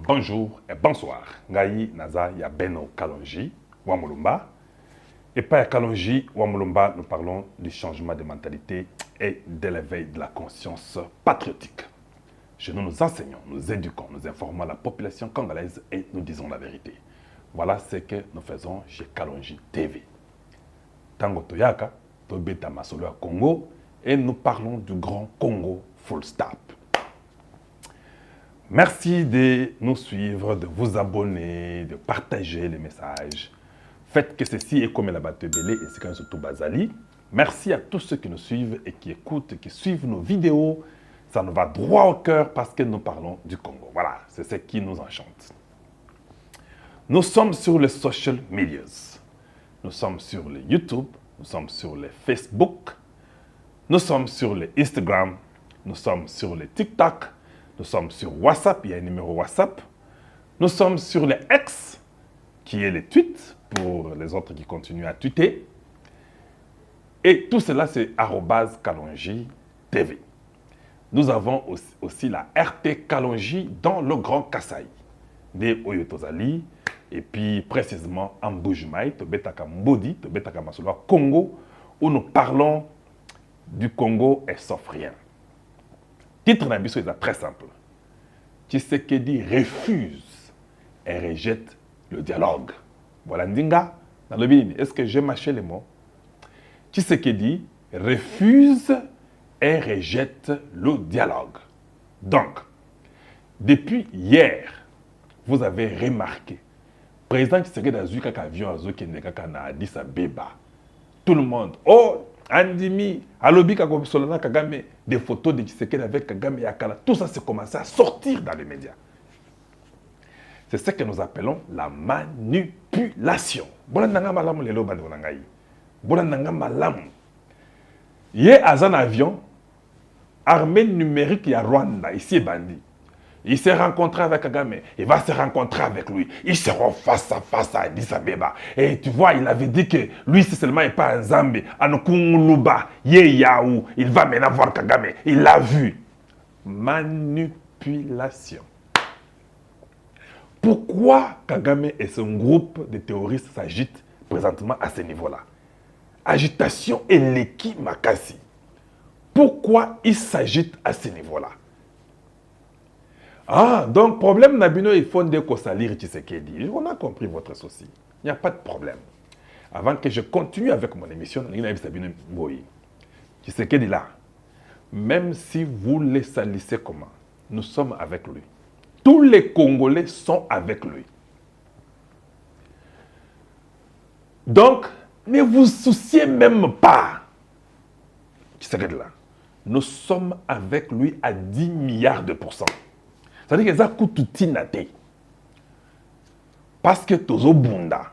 bonjour et bonsoir. Ngai Naza Yabeno Kalonji, Wamulumba. Et pas à Kalonji, Wamulumba, nous parlons du changement de mentalité et de l'éveil de la conscience patriotique. Chez nous, nous enseignons, nous éduquons, nous informons la population congolaise et nous disons la vérité. Voilà ce que nous faisons chez Kalonji TV. Tango Toyaka, Tobeta Masolo à Congo, et nous parlons du grand Congo full stop. Merci de nous suivre, de vous abonner, de partager les messages. Faites que ceci est comme la Batebele et c'est quand surtout Bazali. Merci à tous ceux qui nous suivent et qui écoutent, qui suivent nos vidéos. Ça nous va droit au cœur parce que nous parlons du Congo. Voilà, c'est ce qui nous enchante. Nous sommes sur les social medias. Nous sommes sur les YouTube, nous sommes sur les Facebook, nous sommes sur les Instagram, nous sommes sur les TikTok, nous sommes sur WhatsApp, il y a un numéro WhatsApp. Nous sommes sur les X, qui est les tweets, pour les autres qui continuent à tweeter. Et tout cela, c'est @Kalonji TV. Nous avons aussi la RT Kalonji dans le Grand Kasaï, des Oyotozali, et puis précisément en Bujumaï, Tobetaka Mbodi, Tobetaka Masolo, Congo, où nous parlons du Congo et sauf rien. Titre d'ambition est très simple. Tshisekedi refuse et rejette le dialogue. Voilà, Ndinga, dans le bin, est-ce que j'ai mâché les mots? Tshisekedi refuse et rejette le dialogue. Donc, depuis hier, vous avez remarqué, président Tshisekedi a vu qu'un avion a na Addis Abeba. Tout le monde, oh, Andimi, Alobi Solana Kagame, des photos de Tshisekedi avec Kagame et Akala, tout ça s'est commencé à sortir dans les médias. C'est ce que nous appelons la manipulation. Bolandanga malamu lelo bandonangai. Bolandanga malamu. Yé azan avion, armée numérique ya Rwanda, ici est bandit. Il s'est rencontré avec Kagame, il va se rencontrer avec lui. Ils seront face à Addis Abeba. Et tu vois, il avait dit que lui, si seulement il n'est pas un Zambé, Anokunguluba, Yeyaou, il va maintenant voir Kagame. Il l'a vu. Manipulation. Pourquoi Kagame et son groupe de terroristes s'agitent présentement à ce niveau-là? Agitation et Leki Makasi. Pourquoi ils s'agitent à ce niveau-là? Ah, donc, problème Nabino, il faut qu'on salire Tshisekedi. On a compris votre souci. Il n'y a pas de problème. Avant que je continue avec mon émission, Tshisekedi là, même si vous les salissez comment, nous sommes avec lui. Tous les Congolais sont avec lui. Donc, ne vous souciez même pas. Tshisekedi là, nous sommes avec lui à 10 milliards de %. C'est-à-dire que ça coûte tout. Parce que Tozo Bunda.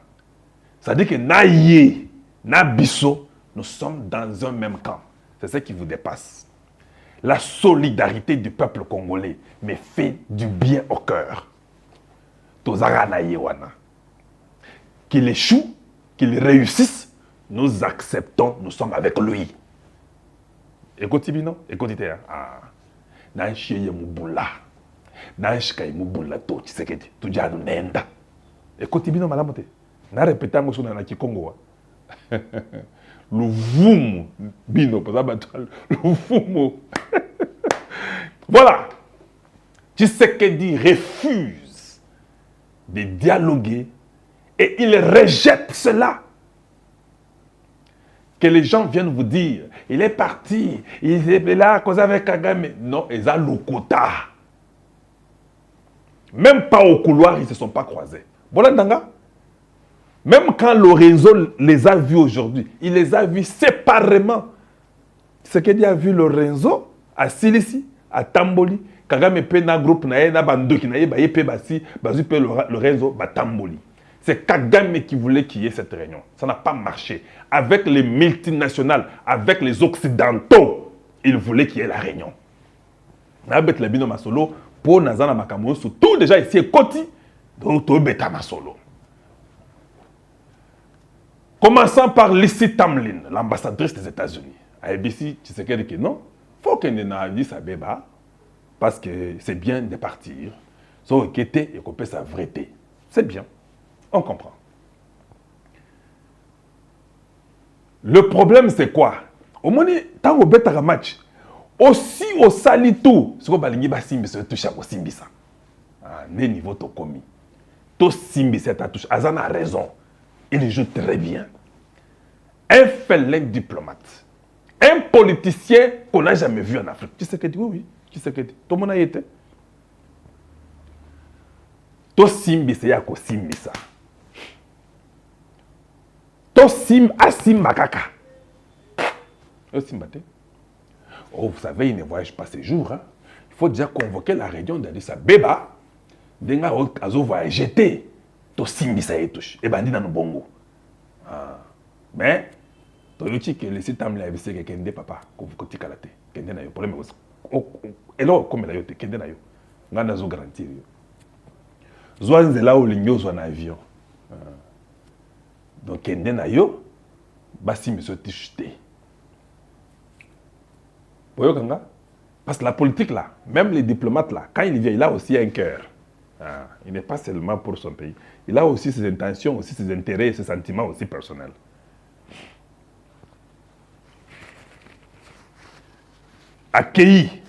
C'est-à-dire que Naye, Nabiso, nous sommes dans un même camp. C'est ce qui vous dépasse. La solidarité du peuple congolais me fait du bien au cœur. Tozara Naye Wana. Qu'il échoue, qu'il réussisse, nous acceptons, nous sommes avec lui. Écoutez bien, écoutez. Ah. Nanchiye Mubula. Nanshika Mubula to Tshisekedi. Tujanu nenda. Écoutez bien, madame. Na répété ngo sona na Kikongo. Luvumu bino Luvumu. Voilà. Tshisekedi refuse de dialoguer et il rejette cela. Que les gens viennent vous dire, il est parti, il est là à cause avec Kagame. Non, ils ont le quota. Même pas au couloir, ils ne se sont pas croisés. Voilà, Ndanga. Même quand Lorenzo les a vus aujourd'hui, il les a vus séparément. Ce qu'il a vu Lorenzo à Silisi, à Tamboli, Kagame Pena groupe na bando qui na pe basi, bazu pe Lorenzo ba Tamboli. C'est Kagame qui voulait qu'il y ait cette réunion. Ça n'a pas marché. Avec les multinationales, avec les occidentaux, il voulait qu'il y ait la réunion. Nabet Labino Masolo, pour Nazana Makamosu, tout déjà ici est Koti, donc tout Beta Masolo. Commençant par Lissy Tamlin, l'ambassadrice des États-Unis. À ABC, tu sais qu'elle dit que non, il faut qu'elle n'ait Addis Abeba, parce que c'est bien de partir. So ekete et qu'on sa vérité. C'est bien. On comprend. Le problème c'est quoi? Au moins tant au bêta match aussi au sali tout ce qu'on balingi ba simbi se touche au simbi ça. Ah, né niveau to commis. To simbi cette touche. Azana a raison. Il joue très bien. Un félin diplomate. Un politicien qu'on n'a jamais vu en Afrique. Tu sais que oui, oui. Tu sais que tout le monde a été. To simbi c'est ya ko simbi ça. To sim asim makaka. To simbate. Oh, vous savez, il ne voyage pas ces jours. Hein. Il faut déjà convoquer la région d'Addis Abeba. Denga azo voyager té. To simbi ça y touche. Et bandi na no bongo. Ah. Mais to yoki que le site am la visé que kende papa ko koti kalate. Kende na yo problème. Et là comme la yo te kende na yo. Ngana zo garantir yo. Zwanze là où l'igno zo na avion. Donc kende na yo basi mi so tishté. Parce que la politique là, même les diplomates là, quand il vient, il a aussi un cœur. Ah, il n'est pas seulement pour son pays. Il a aussi ses intentions, aussi ses intérêts, ses sentiments aussi personnels. Accueilli.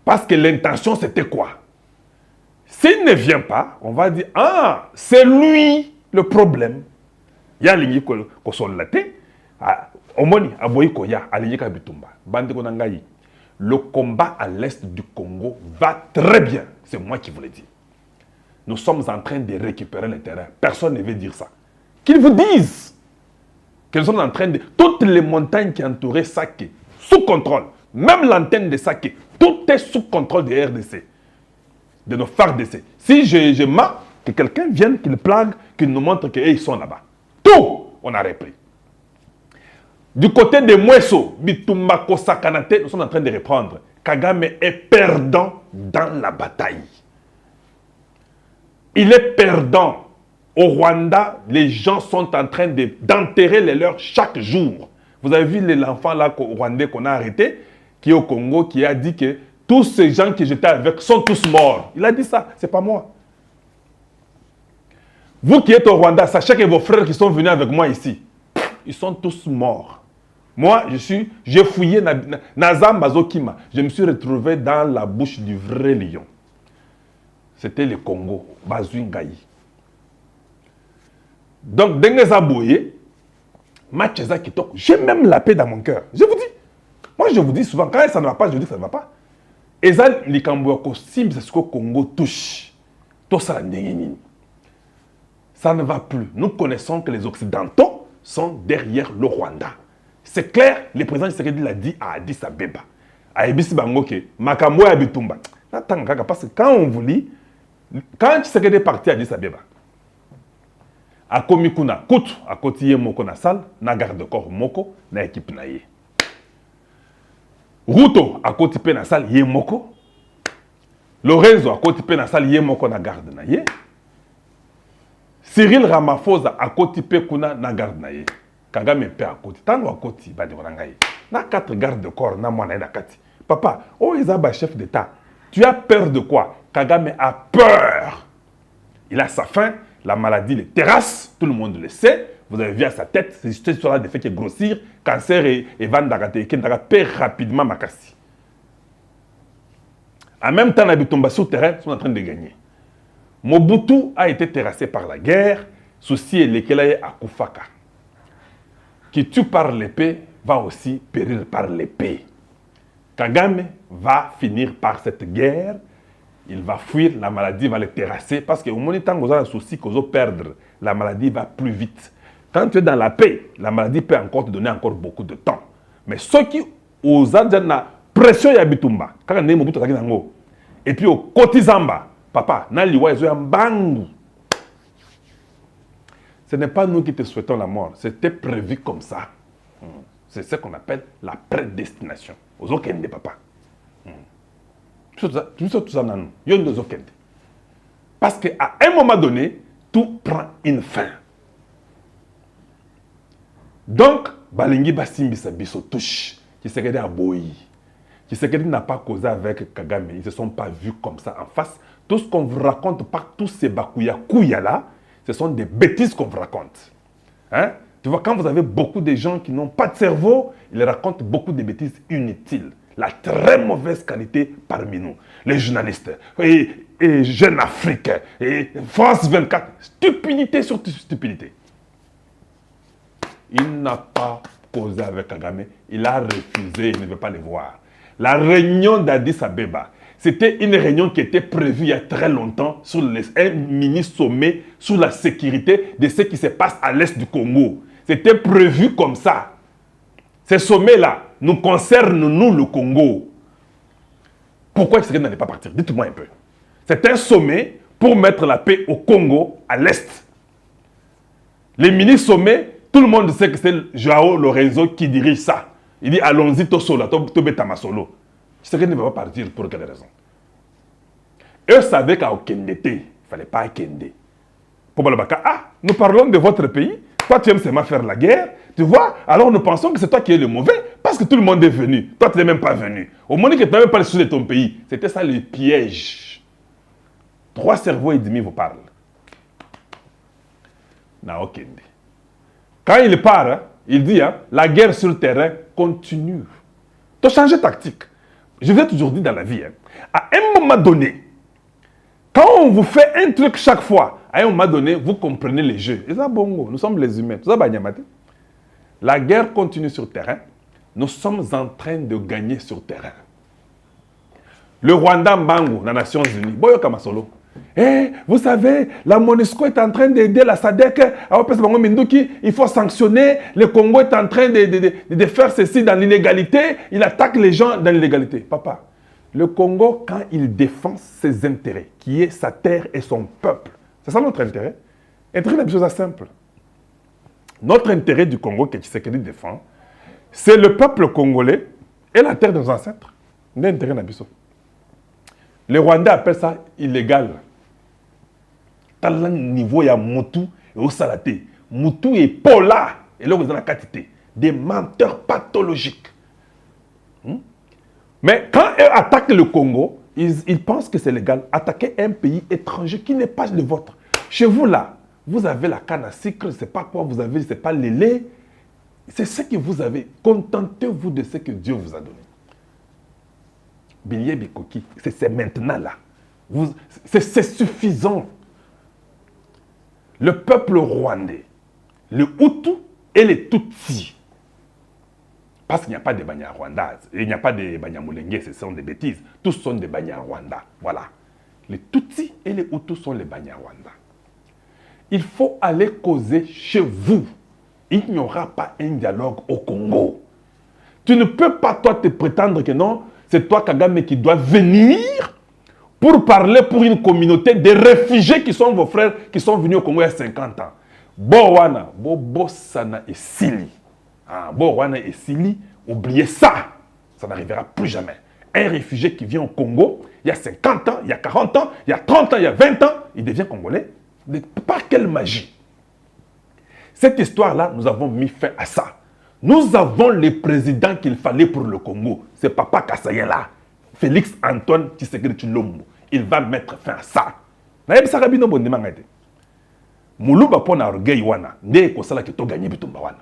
Parce que l'intention c'était quoi? S'il ne vient pas, on va dire, ah, c'est lui le problème. Il y a l'igni qu'on soit laté. Omoni, Aboyi Koya, Alinika Bitumba, Bande Konangayi. Le combat à l'est du Congo va très bien. C'est moi qui vous le dis. Nous sommes en train de récupérer le terrain. Personne ne veut dire ça. Qu'ils vous disent qu'ils sont en train de... Toutes les montagnes qui entouraient Saké, sous contrôle. Même l'antenne de Saké, tout est sous contrôle des RDC. De nos FARDC. Si je mens, que quelqu'un vienne, qu'il plague, qu'il nous montre qu'ils sont là-bas. Tout, on a repris. Du côté de Mweso, Bitumba Kosakanate, nous sommes en train de reprendre. Kagame est perdant dans la bataille. Il est perdant. Au Rwanda, les gens sont en train d'enterrer les leurs chaque jour. Vous avez vu l'enfant là rwandais qu'on a arrêté, qui est au Congo, qui a dit que tous ces gens que j'étais avec sont tous morts. Il a dit ça, c'est pas moi. Vous qui êtes au Rwanda, sachez que vos frères qui sont venus avec moi ici, ils sont tous morts. Moi, j'ai fouillé Nazam Bazokima. Je me suis retrouvé dans la bouche du vrai lion. C'était le Congo, Bazuingaï. Donc, Dengeza Boye, Macheza Kitoko, j'ai même la paix dans mon cœur. Je vous dis. Moi, je vous dis souvent, quand ça ne va pas, je vous dis que ça ne va pas. Et ça, les Cambouako, c'est ce que le Congo touche. Tout ça, ça ne va plus. Nous connaissons que les Occidentaux sont derrière le Rwanda. C'est clair, le président Tshisekedi l'a dit à Addis Abeba. À Ebisi Bangoke, Makambo et Abitumba. Parce que quand on vous lit, quand Tshisekedi est parti à Addis Abeba, à Komikuna, Koutou, à Kotiye Moko na salle, na garde-corps Moko, na équipe na ye. Ruto, à Kotipe na salle, ye Moko. Lorenzo, à Kotipe na salle, ye Moko na garde na ye. Cyril Ramaphosa, à Kotipe kuna na garde na ye. Kagame pe à côté. Tango à côté, badi warangaye. Na 4 gardes de corps, na mwana na kati. Papa, oh Isaba, chef d'État, tu as peur de quoi? Kagame a peur. Il a sa faim, la maladie le terrasse, tout le monde le sait. Vous avez vu à sa tête, c'est cette histoire-là de fait qu'il grossir, cancer et Van Dagate, qui perd rapidement Makassi. En même temps, les Bitumba sur terrain sont en train de gagner. Mobutu a été terrassé par la guerre, souci et lesquels à Koufaka. Qui tue par l'épée va aussi périr par l'épée. Kagame va finir par cette guerre. Il va fuir, la maladie va le terrasser. Parce qu'au moment où vous avez un souci que vous perdre, la maladie va plus vite. Quand tu es dans la paix, la maladie peut encore te donner encore beaucoup de temps. Mais ceux qui ont la pression ya bitumba, et puis au Kotizamba, papa, ce n'est pas nous qui te souhaitons la mort, c'était prévu comme ça. C'est ce qu'on appelle la prédestination. Aux okende, papa. Tout ça, parce qu'à un moment donné, tout prend une fin. Donc, Balingi Basimbi Sabiso touche, qui s'est à Boyi. Tshisekedi n'a pas causé avec Kagame. Ils ne se sont pas vus comme ça en face. Tout ce qu'on vous raconte par tous ces bakouya là, ce sont des bêtises qu'on vous raconte. Hein? Tu vois, quand vous avez beaucoup de gens qui n'ont pas de cerveau, ils racontent beaucoup de bêtises inutiles. La très mauvaise qualité parmi nous. Les journalistes, et Jeunes Africains, et France 24. Stupidité sur stupidité. Il n'a pas causé avec Kagame. Il a refusé, il ne veut pas les voir. La réunion d'Addis Abeba, c'était une réunion qui était prévue il y a très longtemps sur un mini-sommet sur la sécurité de ce qui se passe à l'est du Congo. C'était prévu comme ça. Ces sommets-là nous concernent, nous, le Congo. Pourquoi Tshisekedi n'allait pas partir? Dites-moi un peu. C'est un sommet pour mettre la paix au Congo, à l'est. Les mini-sommets, tout le monde sait que c'est Joao Lorenzo qui dirige ça. Il dit allons-y, Tosola, Tobetama solo. Tshisekedi ne va pas partir pour quelle raison? Eux savaient qu'à Okendete, il ne fallait pas Okende. Pour Balabaka, ah, nous parlons de votre pays. Toi, tu aimes seulement faire la guerre. Tu vois, alors nous pensons que c'est toi qui es le mauvais parce que tout le monde est venu. Toi, tu n'es même pas venu. Au moment que tu n'as même pas le sud de ton pays. C'était ça le piège. 3 cerveaux et demi vous parlent. Na Okende. Quand il part, hein, il dit, hein, la guerre sur le terrain continue. Tu as changé tactique. Je vous ai toujours dit dans la vie, hein, à un moment donné, quand on vous fait un truc chaque fois, à un moment donné, vous comprenez les jeux. Et ça, bongo, nous sommes les humains. La guerre continue sur le terrain. Nous sommes en train de gagner sur le terrain. Le Rwanda Mbango, les Nations Unies, Boyo Kamasolo. Eh, vous savez, la MONUSCO est en train d'aider la SADC. Il faut sanctionner. Le Congo est en train de faire ceci dans l'illégalité. Il attaque les gens dans l'illégalité. Papa, le Congo, quand il défend ses intérêts, qui est sa terre et son peuple, c'est ça notre intérêt. Intérêt, c'est une chose simple. Notre intérêt du Congo, que Tshisekedi défend, c'est le peuple congolais et la terre de nos ancêtres. L'intérêt d'Abisso. Les Rwandais appellent ça illégal. Dans le niveau, il y a Moutou et Osalaté. Moutou et Paula. Et là, vous avez la quantité. Des menteurs pathologiques. Mais quand ils attaquent le Congo, ils pensent que c'est légal. Attaquer un pays étranger qui n'est pas le vôtre. Chez vous, là, vous avez la canne à sucre, je ne sais pas quoi vous avez, je ne sais pas les laits. C'est ce que vous avez. Contentez-vous de ce que Dieu vous a donné. Bilye Bikoki, c'est maintenant là. C'est suffisant. Le peuple rwandais, le Hutu et les Tutsis, parce qu'il n'y a pas de Banyarwandais, il n'y a pas de Banyamulenge, ce sont des bêtises. Tous sont des Banyarwandais. Voilà. Les Tutsis et les Hutus sont les Banyarwandais. Il faut aller causer chez vous. Il n'y aura pas un dialogue au Congo. Tu ne peux pas, toi, te prétendre que non, c'est toi, Kagame, qui dois venir pour parler pour une communauté de réfugiés qui sont vos frères, qui sont venus au Congo il y a 50 ans. Bowana, Bobosana et Sili. Bowana et Sili, oubliez ça. Ça n'arrivera plus jamais. Un réfugié qui vient au Congo, il y a 50 ans, il y a 40 ans, il y a 30 ans, il y a 20 ans, il devient congolais. Par quelle magie? Cette histoire-là, nous avons mis fin à ça. Nous avons le président qu'il fallait pour le Congo. C'est Papa Kassaye là. Félix Antoine Tshisekedi Tshilombo. Il va mettre fin à ça. Muluba pona orgueil wana. Nde kosala ki to gagner bitumba wana.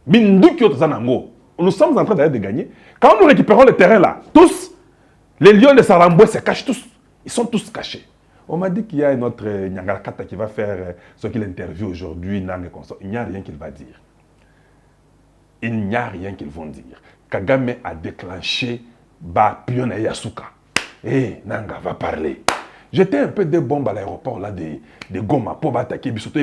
Binduki otazanango. Nous sommes en train d'aller de gagner. Quand nous récupérons le terrain là, tous, les lions de Saramboué se cachent tous. Ils sont tous cachés. On m'a dit qu'il y a un autre Nyangarakata qui va faire ce qu'il interviewe aujourd'hui. Il n'y a rien qu'il va dire. Il n'y a rien qu'ils vont dire. Kagame a déclenché Pion et Yasuka. Eh, Nanga va parler. J'étais un peu des bombes à l'aéroport là de Goma pour attaquer Bissoto.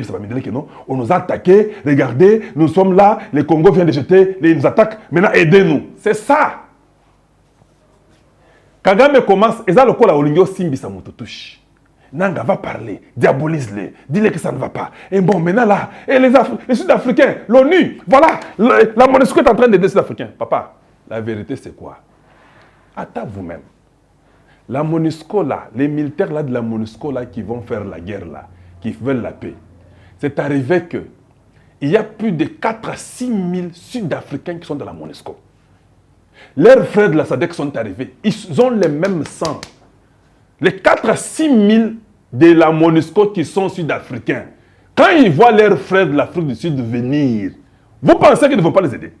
On nous a attaqués. Regardez, nous sommes là. Les Congos viennent de jeter. Ils nous attaquent. Maintenant, aidez-nous. C'est ça. Kagame commence. Et ça, le col à Olingyo Simbi Samutotouchi. Nanga va parler, diabolise-les, dis-les que ça ne va pas. Et bon, maintenant là, et les Sud-Africains, l'ONU, voilà, la MONUSCO est en train d'aider les Sud-Africains. Papa, la vérité c'est quoi? Attends vous-même. La MONUSCO là, les militaires là de la MONUSCO là qui vont faire la guerre là, qui veulent la paix, c'est arrivé que il y a plus de 4 à 6 000 Sud-Africains qui sont dans la MONUSCO. Leurs frères de la SADC sont arrivés. Ils ont le même sang. Les 4 à 6 000 de la MONUSCO qui sont sud-africains, quand ils voient leurs frères de l'Afrique du Sud venir, vous pensez qu'ils ne vont pas les aider?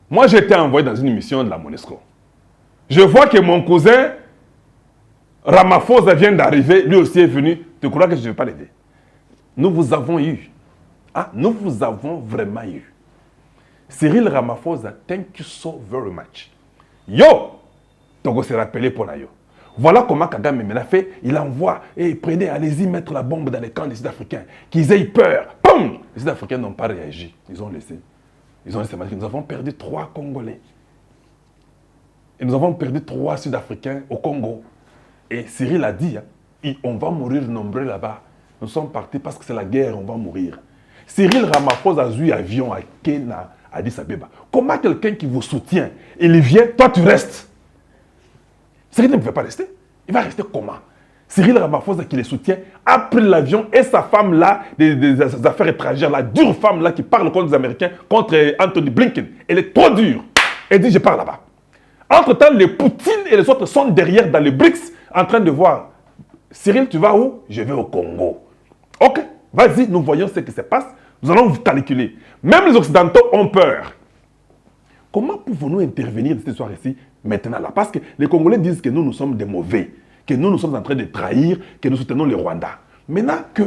Moi, j'ai été envoyé dans une mission de la MONUSCO. Je vois que mon cousin Ramaphosa vient d'arriver, lui aussi est venu. Tu crois que je ne vais pas l'aider? Nous vous avons eu. Ah, nous vous avons vraiment eu. Cyril Ramaphosa, thank you so very much. Yo! Donc on s'est rappelé pour la yo. Voilà comment Kagame me l'a fait. Il envoie, et prenez, allez-y mettre la bombe dans les camps des Sud-Africains. Qu'ils aient peur. Poum! Les Sud-Africains n'ont pas réagi. Ils ont laissé. Ils ont laissé. Nous avons perdu 3 Congolais. Et nous avons perdu 3 Sud-Africains au Congo. Et Cyril a dit, hein, on va mourir nombreux là-bas. Nous sommes partis parce que c'est la guerre, on va mourir. Cyril Ramaphosa a eu avion à Kenya, à Addis Abeba. Comment quelqu'un qui vous soutient, il vient, toi tu restes? Cyril ne pouvait pas rester. Il va rester comment? Cyril Ramaphosa qui les soutient a pris l'avion et sa femme là, des affaires étrangères, la dure femme là qui parle contre les Américains, contre Anthony Blinken. Elle est trop dure. Elle dit je pars là-bas. Entre-temps, les Poutine et les autres sont derrière dans les BRICS en train de voir. Cyril, tu vas où? Je vais au Congo. Ok, vas-y, nous voyons ce qui se passe. Nous allons vous calculer. Même les Occidentaux ont peur. Comment pouvons-nous intervenir dans cette histoire ici, maintenant là? Parce que les Congolais disent que nous sommes des mauvais, que nous sommes en train de trahir, que nous soutenons le Rwanda. Maintenant que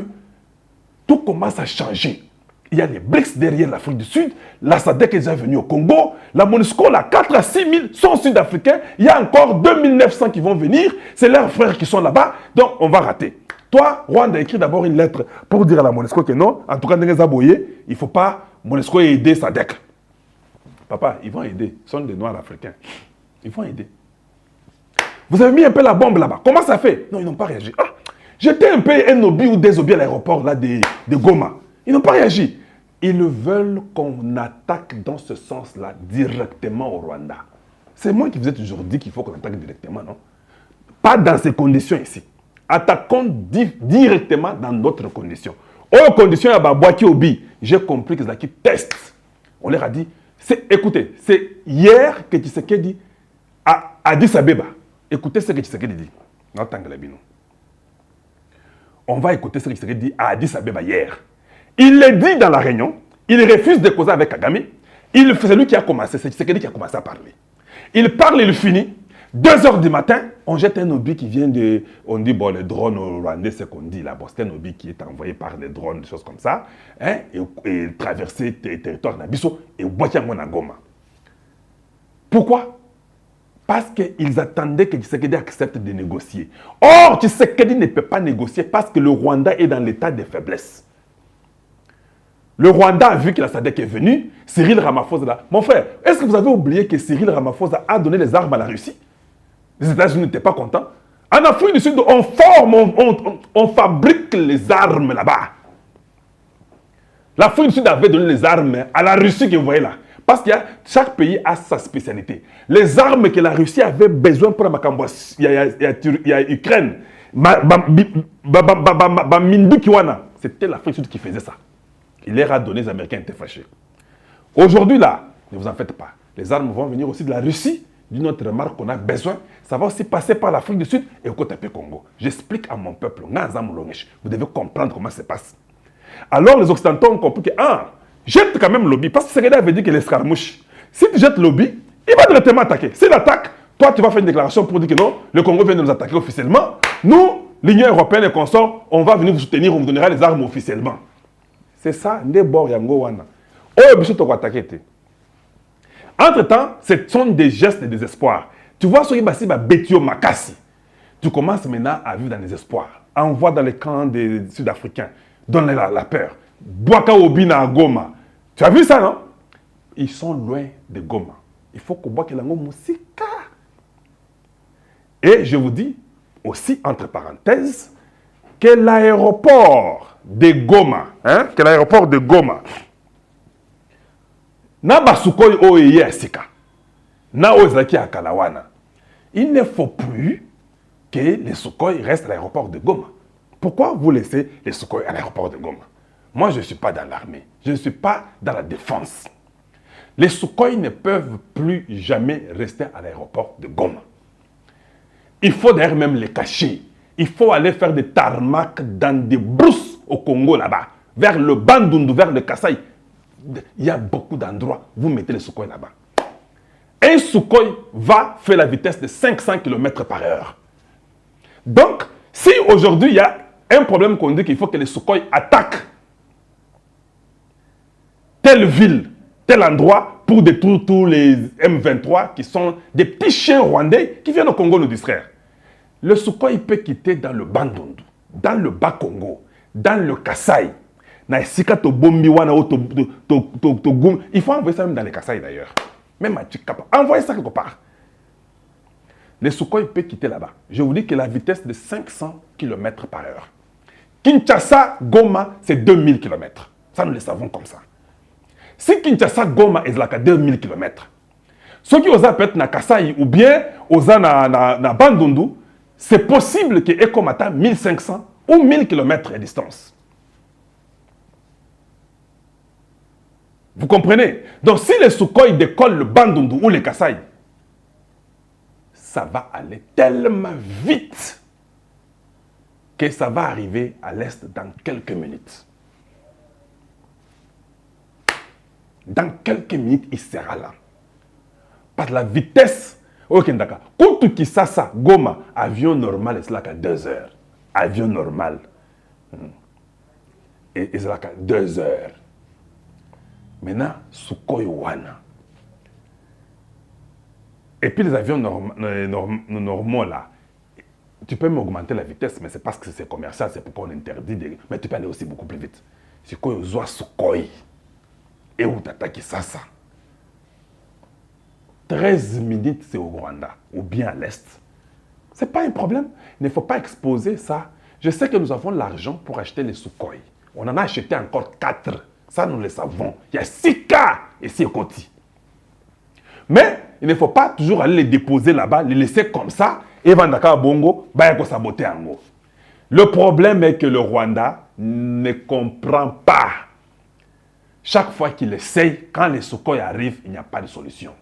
tout commence à changer, il y a les BRICS derrière l'Afrique du Sud, la SADC est déjà venue au Congo, la MONUSCO, là, 4 à 6 000 sont sud-africains, il y a encore 2900 qui vont venir, c'est leurs frères qui sont là-bas, donc on va rater. Toi, Rwanda, écrit d'abord une lettre pour dire à la MONUSCO que non, en tout cas, il ne faut pas MONUSCO aider SADC. Papa, ils vont aider. Ils sont des Noirs africains. Ils vont aider. Vous avez mis un peu la bombe là-bas. Comment ça fait? Non, ils n'ont pas réagi. Ah, j'étais un peu un obi ou des obi à l'aéroport là de Goma. Ils n'ont pas réagi. Ils veulent qu'on attaque dans ce sens-là directement au Rwanda. C'est moi qui vous ai toujours dit qu'il faut qu'on attaque directement, non? Pas dans ces conditions ici. Attaquons directement dans d'autres conditions. Aux conditions, il y a Boaki Obi. J'ai compris que c'est là qui testent. On leur a dit, écoutez, c'est hier que Tshisekedi dit à Addis Abeba. Écoutez ce que Tshisekedi dit. On va écouter ce que Tshisekedi dit à Addis Abeba hier. Il le dit dans la réunion. Il refuse de causer avec Kagame. C'est lui qui a commencé. C'est Tshisekedi qui a commencé à parler. Il parle, il finit. 2 h du matin, on jette un obi qui vient de... On dit, bon, les drones au Rwanda, c'est ce qu'on dit là. Bon, c'est un obi qui est envoyé par les drones, des choses comme ça. Hein, et traverser les territoires d'Abisso et Boakiangona Goma. Pourquoi? Parce qu'ils attendaient que Tshisekedi accepte de négocier. Or, Tshisekedi ne peut pas négocier parce que le Rwanda est dans l'état de faiblesse. Le Rwanda a vu que la SADC est venue, Cyril Ramaphosa là. Mon frère, est-ce que vous avez oublié que Cyril Ramaphosa a donné les armes à la Russie? Les États-Unis n'étaient pas contents. En Afrique du Sud, on forme, on fabrique les armes là-bas. L'Afrique du Sud avait donné les armes à la Russie que vous voyez là. Parce que chaque pays a sa spécialité. Les armes que la Russie avait besoin pour la il y a Ukraine. C'était l'Afrique du Sud qui faisait ça. Il leur a donné, les Américains étaient fâchés. Aujourd'hui là, ne vous en faites pas. Les armes vont venir aussi de la Russie. D'une autre marque qu'on a besoin, ça va aussi passer par l'Afrique du Sud et au côté Congo. J'explique à mon peuple, vous devez comprendre comment ça se passe. Alors les Occidentaux ont compris que, jette quand même l'obi, parce que Tshisekedi avait dit que l'escarmouche, si tu jettes l'obi, il va directement attaquer. S'il attaque, toi tu vas faire une déclaration pour dire que non, le Congo vient de nous attaquer officiellement. Nous, l'Union européenne et consorts, on va venir vous soutenir, on vous donnera les armes officiellement. C'est ça, Ndebor Yango Wana. Oh, biso to attaquer. Entre-temps, ce sont des gestes de désespoir. Tu vois, ce qui est Betio Makassi. Tu commences maintenant à vivre dans les espoirs. Envoie dans les camps des Sud-Africains. Donne la peur. Boaka Obina à Goma. Tu as vu ça, non? Ils sont loin de Goma. Il faut qu'on voit que l'ango musika. Et je vous dis aussi, entre parenthèses, que l'aéroport de Goma, na basukoi oye asika na ozaki à Kalawana. Il ne faut plus que les Sukhoi restent à l'aéroport de Goma. Pourquoi vous laissez les Sukhoi à l'aéroport de Goma? Moi, je ne suis pas dans l'armée. Je ne suis pas dans la défense. Les Sukhoi ne peuvent plus jamais rester à l'aéroport de Goma. Il faut d'ailleurs même les cacher. Il faut aller faire des tarmacs dans des brousses au Congo là-bas, vers le Bandundu, vers le Kasaï. Il y a beaucoup d'endroits, vous mettez les Sukhoi là-bas. Un Sukhoi va faire la vitesse de 500 km par heure. Donc, si aujourd'hui il y a un problème qu'on dit qu'il faut que les Sukhoi attaquent telle ville, tel endroit pour détruire tous les M23 qui sont des petits chiens rwandais qui viennent au Congo nous distraire. Le Sukhoi peut quitter dans le Bandundu, dans le Bas-Congo, dans le Kasaï. Il faut envoyer ça même dans les Kasaï d'ailleurs. Même à Tchikapa. Envoyez ça quelque part. Les Sukhoi peuvent quitter là-bas. Je vous dis que la vitesse de 500 km par heure. Kinshasa, Goma, c'est 2000 km. Ça, nous le savons comme ça. Si Kinshasa, Goma est là 2000 km, ceux qui osent peut-être na Kasaï ou bien osent na Bandundu, c'est possible que Ekomata 1500 ou 1000 km de distance. Vous comprenez? Donc si les Sukhoi décollent le Bandundu ou les Kasaï, ça va aller tellement vite que ça va arriver à l'est dans quelques minutes. Dans quelques minutes, il sera là. Par la vitesse, ok, d'accord. Quand tu ça, Goma, avion normal, c'est là qu'à 2 heures. Avion normal. Et c'est là qu'à 2 heures. Maintenant, Sukhoi Wana. Et puis les avions normaux là, tu peux augmenter la vitesse, mais c'est parce que c'est commercial, c'est pourquoi on interdit. Mais tu peux aller aussi beaucoup plus vite. Sukhoi Ozoa Sukhoi. Et où t'attaques ça? 13 minutes, c'est au Rwanda, ou bien à l'Est. Ce n'est pas un problème. Il ne faut pas exposer ça. Je sais que nous avons l'argent pour acheter les Sukhoi. On en a acheté encore 4. Ça, nous le savons. Il y a 6 cas ici au Koti. Mais il ne faut pas toujours aller les déposer là-bas, les laisser comme ça, et Vandaka Bongo, bah, saboter en gros. Le problème est que le Rwanda ne comprend pas. Chaque fois qu'il essaye, quand les Sukhoi arrivent, il n'y a pas de solution.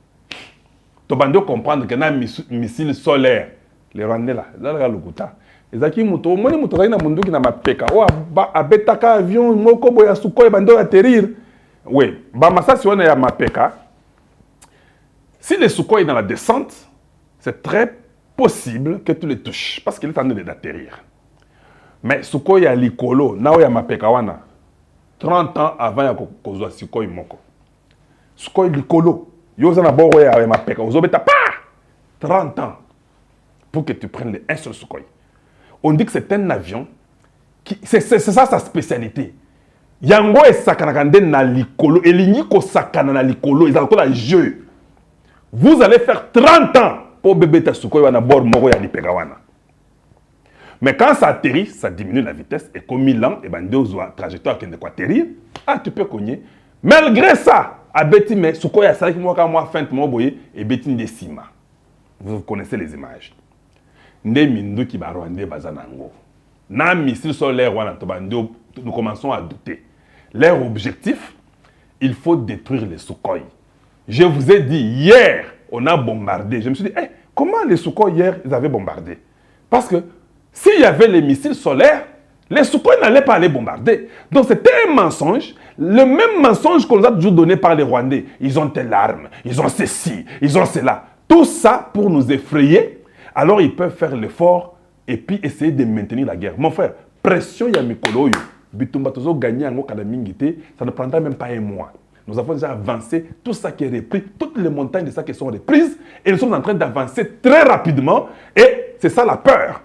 Tu dois comprendre que dans un missile solaire, les Rwandais là, là, le Gouta, ils ont dit que au moins, ils ont dit que mapeka. Oh, abetaka avion, moko boya Sukhoi bando atterrir. Oui, ça si on est à mapeka. Si les Sukhoi sont dans la descente, c'est très possible que tu les touches parce qu'il est en train d'atterrir. Mais Sukhoi à l'Ikolo, na oya mapeka wana. 30 ans avant ya kozwa Sukhoi moko. Sukhoi likolo. Yo zana boro ya mapeka. Ozobeta pa 30 ans pour que tu prennes un seul Sukhoi. On dit que c'est un avion qui c'est ça sa spécialité. Yango e sakanakande na likolo, elingi ko sakana na likolo, ils ont encore un jeu. Vous allez faire 30 ans pour bébé ta Sukhoi wana bord moko ya lipeka wana. Mais quand ça atterrit, ça diminue la vitesse. Et comme Milan, et ben deux trajectoires qui ne quoi atterrir, ah tu peux cogner. Malgré ça, à Betty, mais Sukhoi a salé moi quand moi feinte moi boye et Betty Ndesima. Vous connaissez les images. Ndemindu qui barwande bazanango. Na missile solaire wana to bando, nous commençons à douter. Leur objectif, il faut détruire les Sukhoi. Je vous ai dit hier, on a bombardé. Je me suis dit, hey, comment les Sukhoi hier, ils avaient bombardé? Parce que s'il y avait les missiles solaires, les Sukhoi n'allaient pas aller bombarder. Donc c'était un mensonge, le même mensonge qu'on nous a toujours donné par les Rwandais. Ils ont telle arme, ils ont ceci, ils ont cela. Tout ça pour nous effrayer. Alors ils peuvent faire l'effort et puis essayer de maintenir la guerre. Mon frère, pression Yamikolo, Bitumba Tozo gagné en Okadamingité, ça ne prendra même pas un mois. Nous avons déjà avancé, tout ça qui est repris, toutes les montagnes de ça qui sont reprises, et nous sommes en train d'avancer très rapidement, et c'est ça la peur.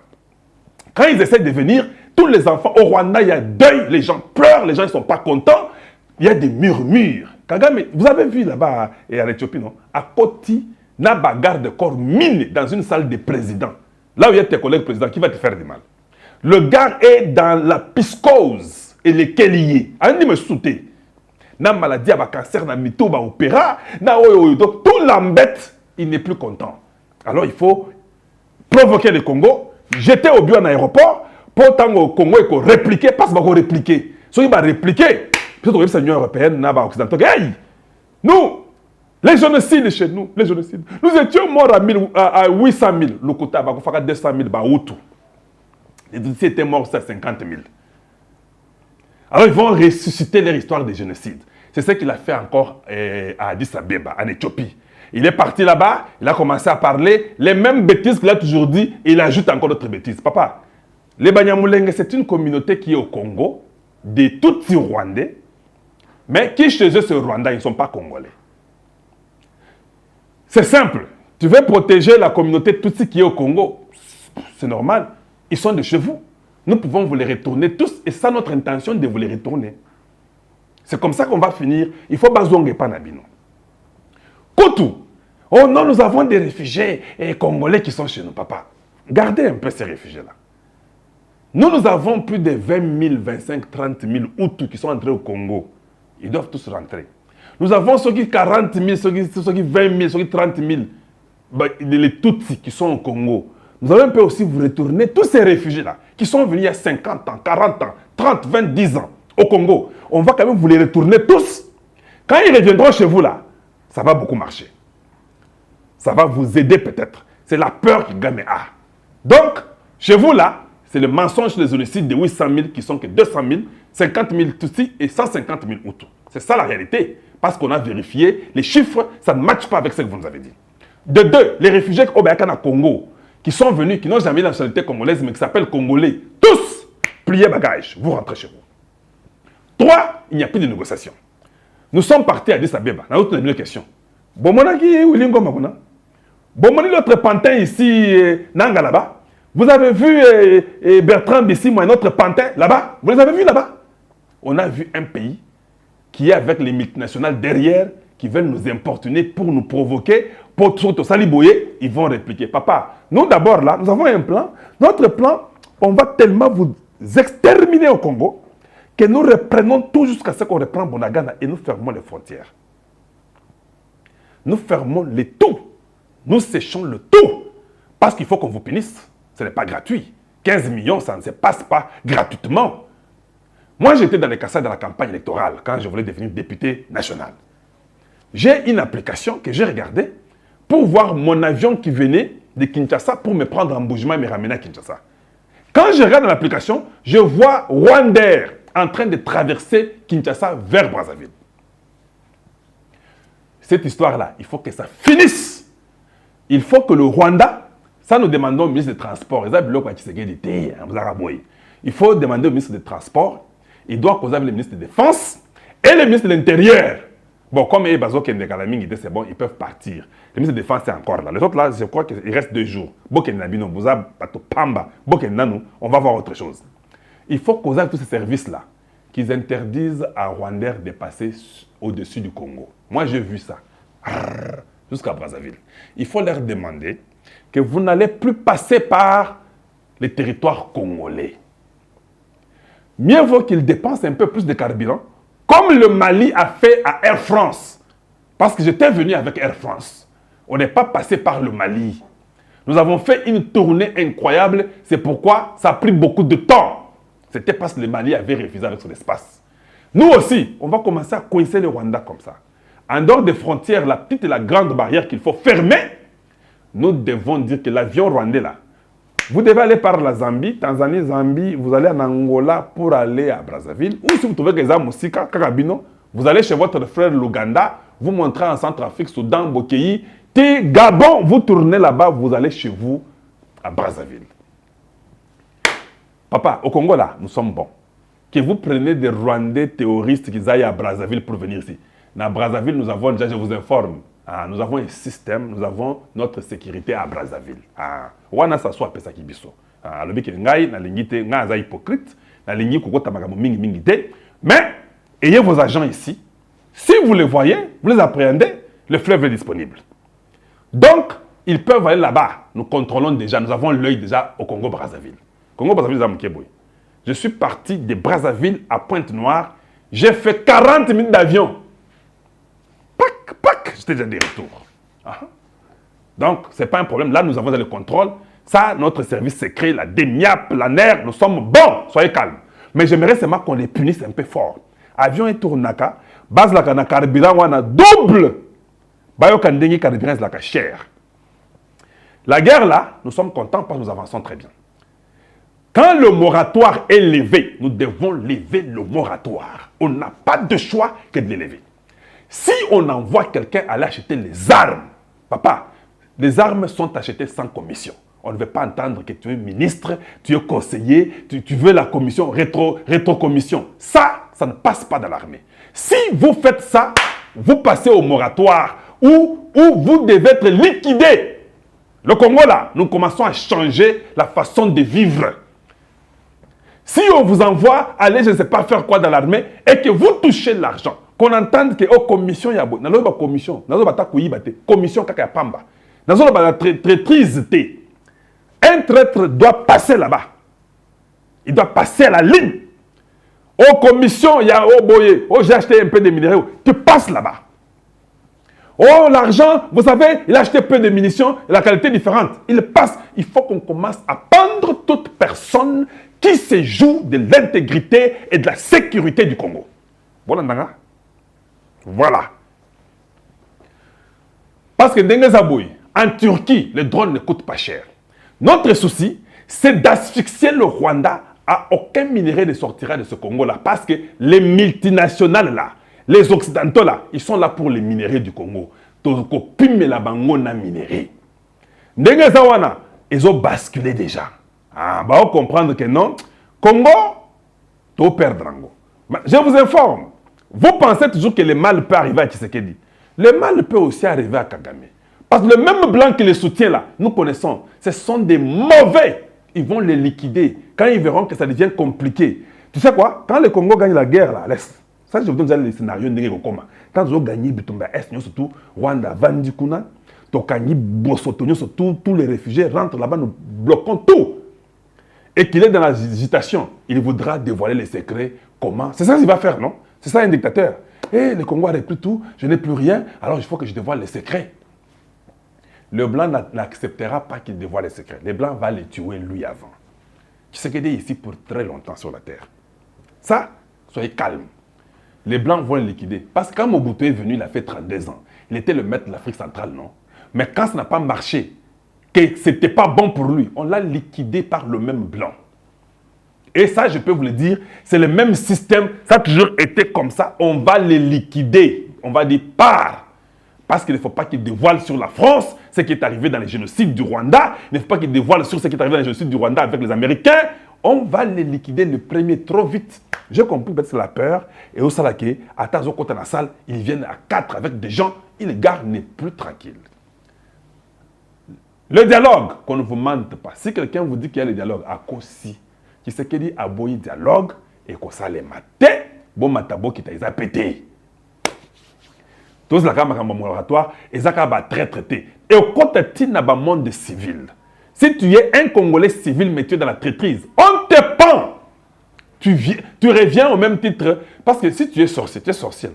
Quand ils essaient de venir, tous les enfants, au Rwanda, il y a deuil, les gens pleurent, les gens ne sont pas contents, il y a des murmures. Kagame, vous avez vu là-bas, et en Éthiopie, non? À Koti, il y a une bagarre de corps mine dans une salle de président. Là où il y a tes collègues présidents, qui va te faire du mal? Le gars est dans la piscose et les kéliers. On dit me souter. Na maladie, à cancer, na mytho, na opéra, donc tout l'embête, il n'est plus content. Alors il faut provoquer le Congo, jeter au but en aéroport, pour tant au Congo et répliquer, parce qu'il va répliquer. Si il va répliquer, peut-être que l'Union européenne, na occidentale, hey, nous, Les génocides chez nous, les génocides. Nous étions morts à 800 000. Le côté à 200 000, les Tutsis étaient morts à 50 000. Alors ils vont ressusciter leur histoire des génocides. C'est ce qu'il a fait encore à Addis Abeba, en Éthiopie. Il est parti là-bas, il a commencé à parler les mêmes bêtises qu'il a toujours dit, et il ajoute encore d'autres bêtises. Papa, les Banyamulenge, c'est une communauté qui est au Congo, des Tutsis rwandais, mais qui chez eux, c'est Rwanda, ils ne sont pas congolais. C'est simple. Tu veux protéger la communauté Tutsi qui est au Congo, c'est normal. Ils sont de chez vous. Nous pouvons vous les retourner tous, et c'est notre intention de vous les retourner. C'est comme ça qu'on va finir. Il faut bazonge panabino. Koutou. Oh non, nous avons des réfugiés congolais qui sont chez nous, papa. Gardez un peu ces réfugiés-là. Nous avons plus de 20 000, 25 000, 30 000 Hutus qui sont entrés au Congo. Ils doivent tous rentrer. Nous avons ceux qui 40 000, ceux qui 20 000, ceux qui 30 000, les Tutsis qui sont au Congo. Nous allons un peu aussi vous retourner tous ces réfugiés-là, qui sont venus il y a 50 ans, 40 ans, 30, 20, 10 ans au Congo. On va quand même vous les retourner tous. Quand ils reviendront chez vous là, ça va beaucoup marcher. Ça va vous aider peut-être. C'est la peur qui gagne. Donc, chez vous là, c'est le mensonge des génocides de 800 000 qui sont que 200 000, 50 000 Tutsis et 150 000 Hutus. C'est ça la réalité. Parce qu'on a vérifié, les chiffres, ça ne matche pas avec ce que vous nous avez dit. De deux, les réfugiés au Congo, qui sont venus, qui n'ont jamais eu la nationalité congolaise, mais qui s'appellent Congolais, tous, pliez bagages, vous rentrez chez vous. Trois, il n'y a plus de négociation. Nous sommes partis à Addis Abeba. Dans notre dernière question. Bomonaki, Wilingo Maguna. Bomoni, notre pantin ici, Nanga là-bas. Vous avez vu Bertrand Bissimo et notre pantin là-bas? Vous les avez vus là-bas? On a vu un pays qui est avec les multinationales derrière, qui veulent nous importuner pour nous provoquer, pour tout saliboyer, ils vont répliquer. Papa, nous d'abord là, nous avons un plan. Notre plan, on va tellement vous exterminer au Congo que nous reprenons tout jusqu'à ce qu'on reprend Bunagana et nous fermons les frontières. Nous fermons les tout. Nous séchons le tout. Parce qu'il faut qu'on vous punisse. Ce n'est pas gratuit. 15 millions, ça ne se passe pas gratuitement. Moi, j'étais dans les cassettes de la campagne électorale quand je voulais devenir député national. J'ai une application que j'ai regardée pour voir mon avion qui venait de Kinshasa pour me prendre en Bougema et me ramener à Kinshasa. Quand je regarde l'application, je vois Rwandair en train de traverser Kinshasa vers Brazzaville. Cette histoire-là, il faut que ça finisse. Il faut que le Rwanda, ça nous demandons au ministre des Transports, il faut demander au ministre des Transports, il doit causer avec le ministre de la Défense et le ministre de l'Intérieur. Bon, comme Bazo Kende Galaming, c'est bon, ils peuvent partir. Le ministre de la Défense est encore là. Les autres là, je crois qu'il reste 2 jours. On va voir autre chose. Il faut causer avec tous ces services-là qu'ils interdisent à Rwanda de passer au-dessus du Congo. Moi, j'ai vu ça. Jusqu'à Brazzaville. Il faut leur demander que vous n'allez plus passer par les territoires congolais. Mieux vaut qu'ils dépensent un peu plus de carburant, comme le Mali a fait à Air France. Parce que j'étais venu avec Air France. On n'est pas passé par le Mali. Nous avons fait une tournée incroyable. C'est pourquoi ça a pris beaucoup de temps. C'était parce que le Mali avait refusé avec son espace. Nous aussi, on va commencer à coincer le Rwanda comme ça. En dehors des frontières, la petite et la grande barrière qu'il faut fermer, nous devons dire que l'avion rwandais là, vous devez aller par la Zambie, Tanzanie, Zambie, vous allez en Angola pour aller à Brazzaville. Ou si vous trouvez que les Moussika, Kakabino, vous allez chez votre frère l'Ouganda, vous montrez en Centrafrique, Soudan, Bokéi, Gabon, vous tournez là-bas, vous allez chez vous à Brazzaville. Papa, au Congo là, nous sommes bons. Que vous prenez des Rwandais terroristes qui aillent à Brazzaville pour venir ici. Dans Brazzaville, nous avons déjà, je vous informe, nous avons un système, nous avons notre sécurité à Brazzaville. Wana sa so apesa kibiso. Alobi ke ngai na lingite nga za hypocrite, na lingi kokota makambo mingi mingi te, mais ayez vos agents ici. Si vous les voyez, vous les appréhendez, le fleuve est disponible. Donc, ils peuvent aller là-bas. Nous contrôlons déjà, nous avons l'œil déjà au Congo-Brazzaville. Congo-Brazzaville, je suis parti de Brazzaville à Pointe-Noire. J'ai fait 40 minutes d'avion. Pac, j'étais déjà de retour. Donc, ce n'est pas un problème. Là, nous avons le contrôle. Ça, notre service secret, la DENIAP, la NER, nous sommes bons. Soyez calmes. Mais j'aimerais seulement qu'on les punisse un peu fort. Avion et tournaka, base la carburant, on a double. La guerre là, nous sommes contents parce que nous avançons très bien. Quand le moratoire est levé, nous devons lever le moratoire. On n'a pas de choix que de l'élever. Si on envoie quelqu'un aller acheter les armes, papa, les armes sont achetées sans commission. On ne veut pas entendre que tu es ministre, tu es conseiller, tu veux la commission, rétro-commission. Ça ne passe pas dans l'armée. Si vous faites ça, vous passez au moratoire où vous devez être liquidé. Le Congo là, nous commençons à changer la façon de vivre. Si on vous envoie aller, je ne sais pas faire quoi dans l'armée, et que vous touchez l'argent, qu'on entende que commission, il y a commission, commission kaka pamba, traîtrise. Un traître doit passer là-bas. Il doit passer à la ligne. Commission, il y a boye, j'ai acheté un peu de minéraux, tu passes là-bas. L'argent, vous savez, il a acheté peu de munitions, la qualité est différente. Il passe. Il faut qu'on commence à pendre toute personne qui se joue de l'intégrité et de la sécurité du Congo. Voilà. Voilà. Parce que en Turquie, les drones ne coûtent pas cher. Notre souci, c'est d'asphyxier le Rwanda. Aucun minerai ne sortira de ce Congo-là. Parce que les multinationales là, les Occidentaux là, ils sont là pour les minéraux du Congo. Ils ont basculé déjà. On comprendre que non. Congo, tu perdre. Je vous informe. Vous pensez toujours que le mal peut arriver à Tshisekedi. Le mal peut aussi arriver à Kagame. Parce que le même blanc qui les soutient là, nous connaissons, ce sont des mauvais. Ils vont les liquider. Quand ils verront que ça devient compliqué. Tu sais quoi? Quand le Congo gagne la guerre là, laisse. Ça, je vous donne les scénarios de comment. Quand ils ont gagné Bitumba Est, surtout Rwanda, Vandikuna, Tokani, Bosotonio, surtout tous les réfugiés rentrent là-bas, nous bloquons tout. Et qu'il est dans l'agitation, il voudra dévoiler les secrets. Comment? C'est ça qu'il va faire, non? C'est ça un dictateur. Et le Congo n'a plus tout, je n'ai plus rien, alors il faut que je dévoile les secrets. Le blanc n'acceptera pas qu'il dévoile les secrets. Le blanc va les tuer lui avant. Tshisekedi est ici pour très longtemps sur la terre. Ça, soyez calme. Les Blancs vont le liquider. Parce que quand Mobutu est venu, il a fait 32 ans. Il était le maître de l'Afrique centrale, non? Mais quand ça n'a pas marché, que ce n'était pas bon pour lui, on l'a liquidé par le même Blanc. Et ça, je peux vous le dire, c'est le même système. Ça a toujours été comme ça. On va les liquider. On va dire par. Parce qu'il ne faut pas qu'ils dévoilent sur la France ce qui est arrivé dans les génocides du Rwanda. Il ne faut pas qu'ils dévoilent sur ce qui est arrivé dans les génocides du Rwanda avec les Américains. On va les liquider le premier trop vite. J'ai compris que c'est la peur. Et au Salake, à Tazo, quand dans la salle, ils viennent à 4 avec des gens. Et le gars n'est plus tranquille. Le dialogue, qu'on ne vous mente pas. Si quelqu'un vous dit qu'il y a le dialogue, à Kossi, qui sait qu'il dit à Boyi dialogue, et qu'on s'en les maté, bon matabo qui t'a pété. Tous les cas moratoire, et ça va très traité. Et au côté de un monde civil, si tu es un Congolais civil, mais tu es dans la traîtrise, on te pend. Tu reviens au même titre. Parce que si tu es sorcier, tu es sorcier.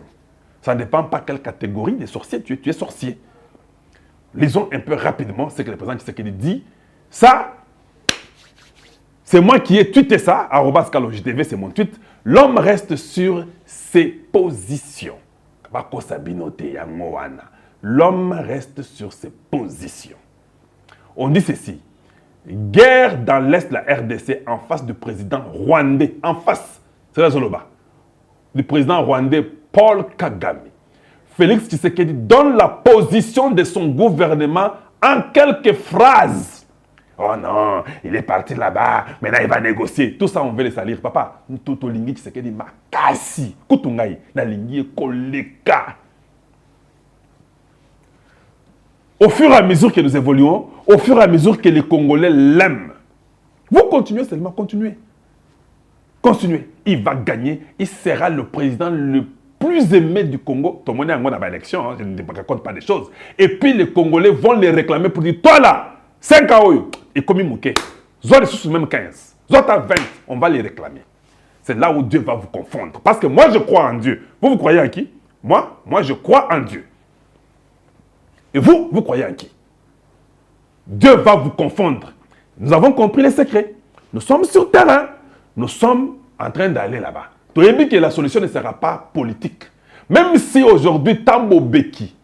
Ça ne dépend pas quelle catégorie de sorcier tu es sorcier. Lisons un peu rapidement ce que le président Tshisekedi dit. Ça, c'est moi qui ai tweeté ça, @KaloJTV, c'est mon tweet. L'homme reste sur ses positions. L'homme reste sur ses positions. On dit ceci. Guerre dans l'Est de la RDC en face du président rwandais. En face, c'est la Zoloba. Du président rwandais Paul Kagame. Félix Tshisekedi donne la position de son gouvernement en quelques phrases. Oh non, il est parti là-bas, maintenant il va négocier. Tout ça, on veut les salir. Papa, tout lingi Tshisekedi makasi. Kutungai, na lingi koleka. Au fur et à mesure que nous évoluons, au fur et à mesure que les Congolais l'aiment, vous continuez seulement, continuez. Continuez. Il va gagner. Il sera le président le plus aimé du Congo. Tout le monde est en élection, hein, je ne raconte pas des choses. Et puis les Congolais vont les réclamer pour dire, toi là, 5 ans, et comme il mouquait, Zoi les sous même 15, Zoi à 20, on va les réclamer. C'est là où Dieu va vous confondre. Parce que moi, je crois en Dieu. Vous croyez en qui? Moi, je crois en Dieu. Et vous, vous croyez en qui? Dieu va vous confondre. Nous avons compris les secrets. Nous sommes sur terrain. Nous sommes en train d'aller là-bas. Tu as dit que la solution ne sera pas politique. Même si aujourd'hui, Tambo Beki,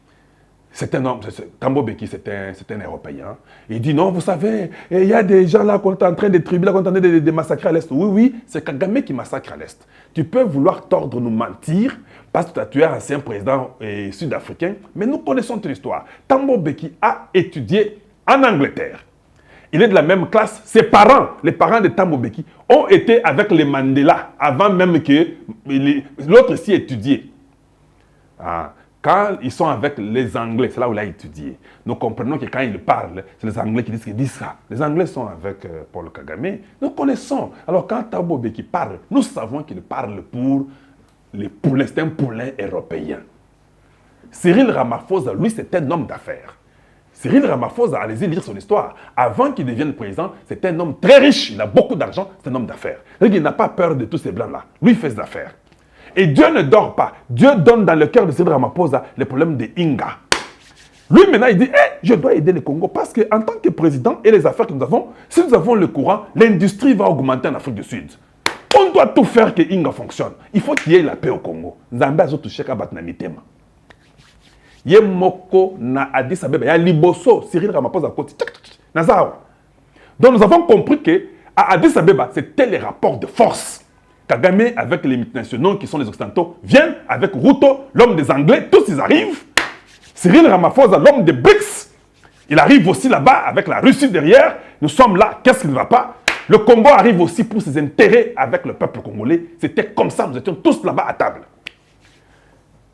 C'est un homme, Thabo Mbeki, c'est un Européen. Il dit non, vous savez, il y a des gens là qu'on est en train de tribuler, qu'on est en train de massacrer à l'Est. Oui, oui, c'est Kagame qui massacre à l'Est. Tu peux vouloir tordre nous mentir parce que tu as tué un ancien président sud-africain, mais nous connaissons toute l'histoire. Thabo Mbeki a étudié en Angleterre. Il est de la même classe. Ses parents, les parents de Thabo Mbeki, ont été avec les Mandela avant même que l'autre s'y étudié. Ah. Quand ils sont avec les Anglais, c'est là où il a étudié. Nous comprenons que quand ils parlent, c'est les Anglais qui disent ça. Les Anglais sont avec Paul Kagame. Nous connaissons. Alors quand Thabo Mbeki parle, nous savons qu'il parle pour les poulains. C'est un poulain européen. Cyril Ramaphosa, lui, c'est un homme d'affaires. Cyril Ramaphosa, allez-y lire son histoire. Avant qu'il devienne président, c'est un homme très riche. Il a beaucoup d'argent. C'est un homme d'affaires. Il n'a pas peur de tous ces blancs-là. Lui, il fait des affaires. Et Dieu ne dort pas. Dieu donne dans le cœur de Cyril Ramaphosa les problèmes de Inga. Lui, maintenant, il dit, je dois aider le Congo parce qu'en tant que président et les affaires que nous avons, si nous avons le courant, l'industrie va augmenter en Afrique du Sud. On doit tout faire que Inga fonctionne. Il faut qu'il y ait la paix au Congo. Nzambe azo touché ka batna mitema. Yemoko na Addis Abeba, ya liboso Cyril Ramaphosa koti. Nazao. Donc nous avons compris que à Addis Abeba, c'était les rapports de force. Kagame, avec les multinationaux qui sont les Occidentaux, viennent avec Ruto, l'homme des Anglais, tous ils arrivent. Cyril Ramaphosa, l'homme des BRICS, il arrive aussi là-bas avec la Russie derrière. Nous sommes là, qu'est-ce qui ne va pas? Le Congo arrive aussi pour ses intérêts avec le peuple congolais. C'était comme ça, nous étions tous là-bas à table.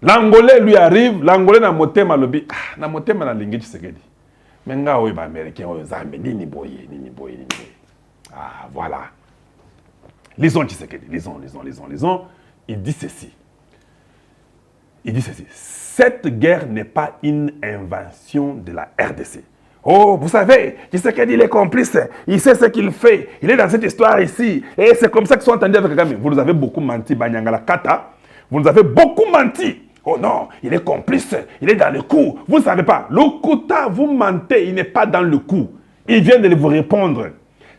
L'Angolais lui arrive, l'Angolais n'a motema lobby, n'a motema na lingi Tshisekedi. Mais nga oyo ba américain oyo zambe nini boye. Ah voilà. Lisons Tshisekedi, lisons. Il dit ceci. Cette guerre n'est pas une invention de la RDC. Oh, vous savez, Tshisekedi, il est complice. Il sait ce qu'il fait. Il est dans cette histoire ici. Et c'est comme ça qu'ils sont entendus avec Kagame. Vous nous avez beaucoup menti, Banyangala Kata. Vous nous avez beaucoup menti. Oh non, il est complice. Il est dans le coup. Vous ne savez pas. Le Kouta, vous mentez. Il n'est pas dans le coup. Il vient de vous répondre.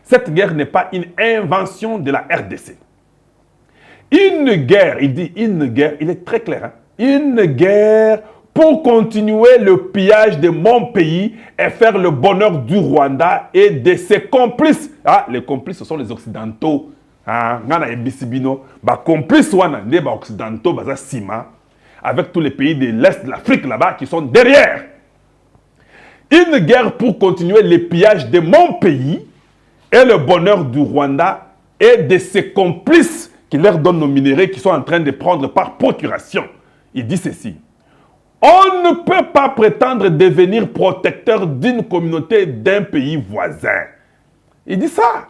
Cette guerre n'est pas une invention de la RDC. Une guerre, il dit une guerre, il est très clair. Hein? Une guerre pour continuer le pillage de mon pays et faire le bonheur du Rwanda et de ses complices. Ah, les complices, ce sont les Occidentaux. Ah, complices, les Occidentaux, avec tous les pays de l'Est de l'Afrique là-bas qui sont derrière. Une guerre pour continuer le pillage de mon pays et le bonheur du Rwanda et de ses complices qui leur donnent nos minéraux qui sont en train de prendre par procuration. Il dit ceci. On ne peut pas prétendre devenir protecteur d'une communauté d'un pays voisin. Il dit ça.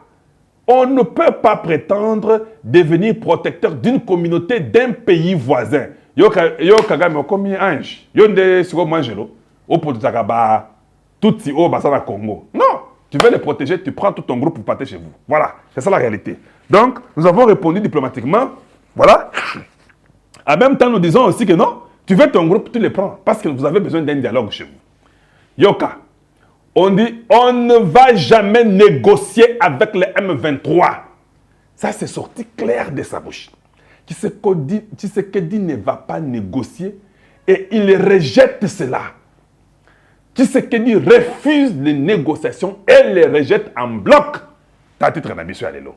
On ne peut pas prétendre devenir protecteur d'une communauté d'un pays voisin. Yo Kagame comme ange. Yo nde siko mangelo. Au Potakaba tout si au Basana Congo. Non. Tu veux les protéger, tu prends tout ton groupe pour partir chez vous. Voilà, c'est ça la réalité. Donc, nous avons répondu diplomatiquement. Voilà. En même temps, nous disons aussi que non, tu veux ton groupe, tu les prends. Parce que vous avez besoin d'un dialogue chez vous. Yoka, on dit, on ne va jamais négocier avec les M23. Ça, c'est sorti clair de sa bouche. Tshisekedi ne va pas négocier et il rejette cela. Tshisekedi refuse les négociations et les rejette en bloc. T'as titre la mission à l'élo.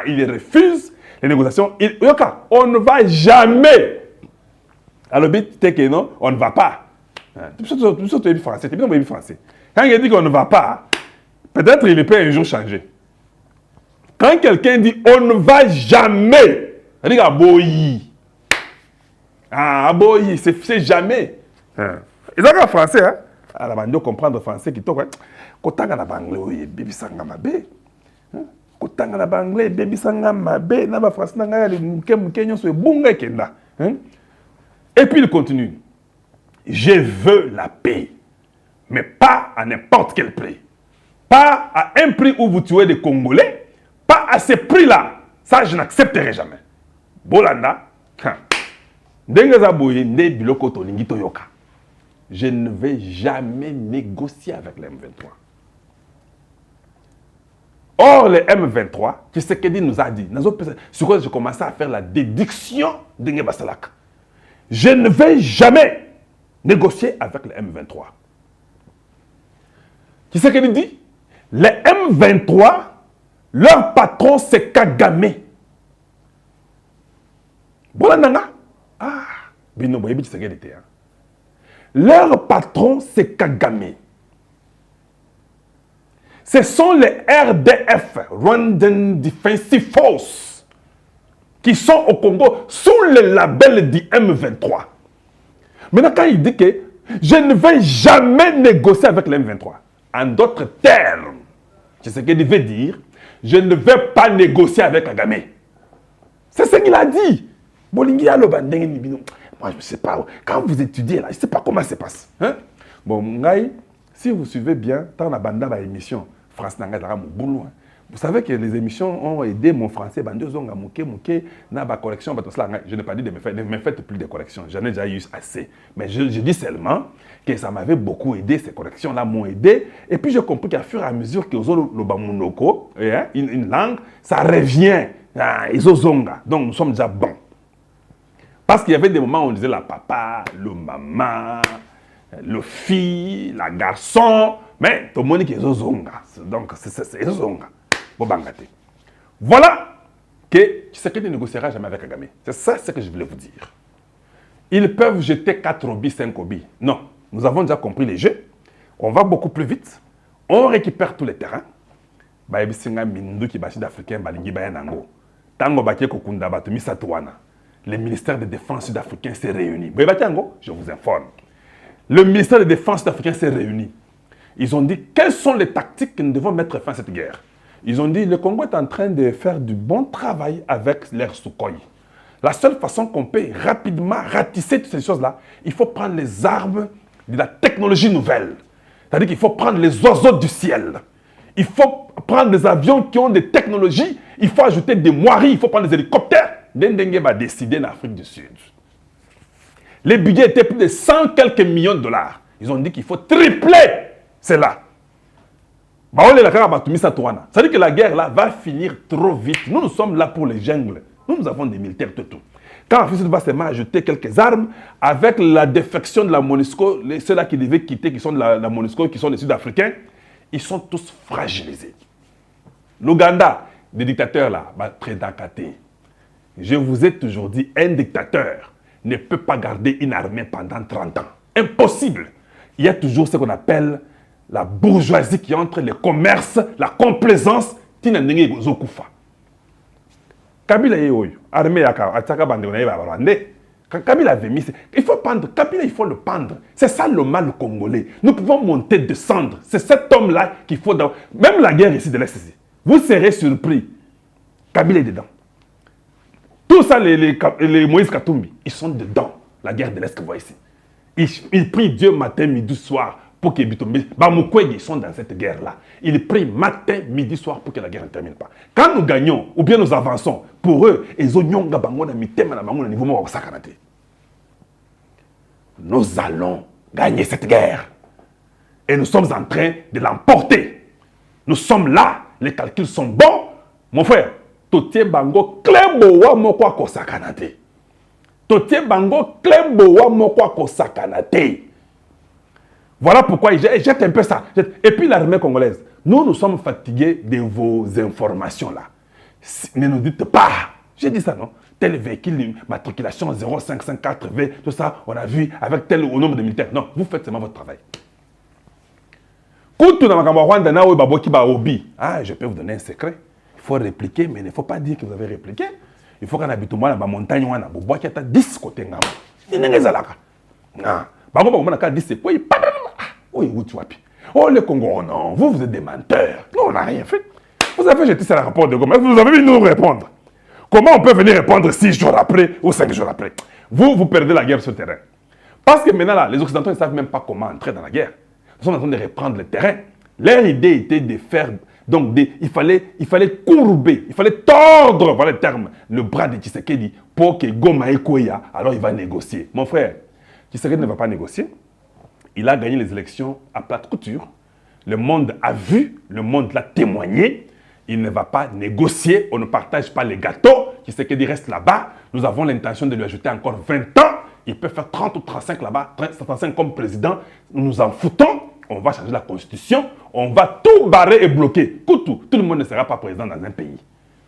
Il refuse les négociations. On ne va jamais. Alors, c'est que non, on ne va pas. Tu es français. Quand il dit qu'on ne va pas, peut-être il peut un jour changer. Quand quelqu'un dit on ne va jamais, il dit aboyi. Aboyi, c'est jamais. Ils ont un français, hein? La bande comprendre français qui toque. Kotanga na banglais, baby sanga mabe. Kotanga na banglais, baby sanga mabe. Na ba français na le mkenyo so bunga kenda. Et puis il continue. Je veux la paix, mais pas à n'importe quel prix. Pas à un prix où vous tuez des Congolais. Pas à ce prix-là. Ça, je n'accepterai jamais. Bolanda. Je ne vais jamais négocier avec les M23. Or, les M23, Tshisekedi nous a dit, sur quoi j'ai commencé à faire la déduction de Ngebasalak. Je ne vais jamais négocier avec les M23. Qui c'est qu'il dit? Les M23, leur patron c'est Kagame. Bolananga? Ah, Bino Boyebi qui c'est qu'il était. Leur patron c'est Kagame. Ce sont les RDF, Rwandan Defensive Force, qui sont au Congo sous le label du M23. Maintenant, quand il dit que je ne vais jamais négocier avec le M23, en d'autres termes, c'est ce qu'il veut dire, je ne vais pas négocier avec Kagame. C'est ce qu'il a dit. Moi, je ne sais pas, quand vous étudiez là, je ne sais pas comment ça se passe. Hein? Bon, si vous suivez bien, dans la bande d'émission, France Nanga, vous savez que les émissions ont aidé mon français. Je n'ai pas dit de me faire plus de corrections. J'en ai déjà eu assez. Mais je dis seulement que ça m'avait beaucoup aidé. Ces corrections-là m'ont aidé. Et puis j'ai compris qu'à fur et à mesure que une langue, ça revient. Donc nous sommes déjà bons. Parce qu'il y avait des moments où on disait la papa, le maman, le fille, la garçon. Mais tout le monde est Zozonga. Donc c'est Zozonga. Voilà que Tshisekedi ne négociera jamais avec Kagame. C'est ça ce que je voulais vous dire. Ils peuvent jeter 4 obis, 5 obis. Non, nous avons déjà compris les jeux. On va beaucoup plus vite. On récupère tous les terrains. Le ministère de Défense sud-africain s'est réuni. Je vous informe. Le ministère de Défense sud-africain s'est réuni. Ils ont dit quelles sont les tactiques que nous devons mettre fin à cette guerre. Ils ont dit, le Congo est en train de faire du bon travail avec l'air Sukhoi. La seule façon qu'on peut rapidement ratisser toutes ces choses-là, il faut prendre les armes de la technologie nouvelle. C'est-à-dire qu'il faut prendre les oiseaux du ciel. Il faut prendre des avions qui ont des technologies. Il faut ajouter des moiries. Il faut prendre des hélicoptères. Dendengue va décider en Afrique du Sud. Les budgets étaient plus de 100 quelques millions de dollars. Ils ont dit qu'il faut tripler cela. C'est-à-dire que la guerre là va finir trop vite. Nous sommes là pour les jungles. Nous avons des militaires tout. Quand Afrique va seulement ajouter quelques armes, avec la défection de la MONUSCO, ceux-là qui devaient quitter, qui sont de la MONUSCO, qui sont des Sud-Africains, ils sont tous fragilisés. L'Ouganda, des dictateurs là, très dacaté. Je vous ai toujours dit, un dictateur ne peut pas garder une armée pendant 30 ans. Impossible. Il y a toujours ce qu'on appelle la bourgeoisie qui entre le commerce, la complaisance, Kabila est armée Kabila avait mis. Il faut pendre. Kabila, il faut le pendre. C'est ça le mal congolais. Nous pouvons monter, descendre. C'est cet homme-là qu'il faut. Même la guerre ici de l'Est, vous serez surpris. Kabila est dedans. Tout ça, les Moïse Katumbi, ils sont dedans. La guerre de l'Est que vous voyez ici. Ils prient Dieu matin, midi, soir. Pour que ils sont dans cette guerre-là. Ils prient matin, midi, soir pour que la guerre ne termine pas. Quand nous gagnons, ou bien nous avançons, pour eux, nous allons gagner cette guerre. Et nous sommes en train de l'emporter. Nous sommes là, les calculs sont bons. Mon frère, Totie Bango, Klembowa Mokwa Kosakanate. Totie Bango, Klembowa Mokwa Kosakanate. Voilà pourquoi il jette un peu ça. Et puis l'armée congolaise, nous sommes fatigués de vos informations-là. Ne nous dites pas, j'ai dit ça, non? Tel véhicule, matriculation 0554V, tout ça, on a vu avec tel nombre de militaires. Non, vous faites seulement votre travail. Ah, je peux vous donner un secret. Il faut répliquer, mais il ne faut pas dire que vous avez répliqué. Il faut qu'on habite au moins dans la montagne, on a 10 côtés. Oh, le Congo, non, vous êtes des menteurs. Non, on n'a rien fait. Vous avez jeté ça le rapport de Goma. Vous avez vu nous répondre. Comment on peut venir répondre 6 jours après ou 5 jours après? Vous perdez la guerre sur le terrain. Parce que maintenant, là, les Occidentaux ne savent même pas comment entrer dans la guerre. Nous sommes en train de reprendre le terrain. Leur idée était de faire... Donc, il fallait courber, il fallait tordre, voilà le terme, le bras de Tshisekedi pour que Goma Ekoya, alors il va négocier. Mon frère, Tshisekedi ne va pas négocier. Il a gagné les élections à plate couture. Le monde a vu, le monde l'a témoigné. Il ne va pas négocier, on ne partage pas les gâteaux. Tshisekedi reste là-bas. Nous avons l'intention de lui ajouter encore 20 ans. il peut faire 30 ou 35 là-bas, 35 comme président. Nous nous en foutons. On va changer la constitution. On va tout barrer et bloquer. Tout le monde ne sera pas président dans un pays.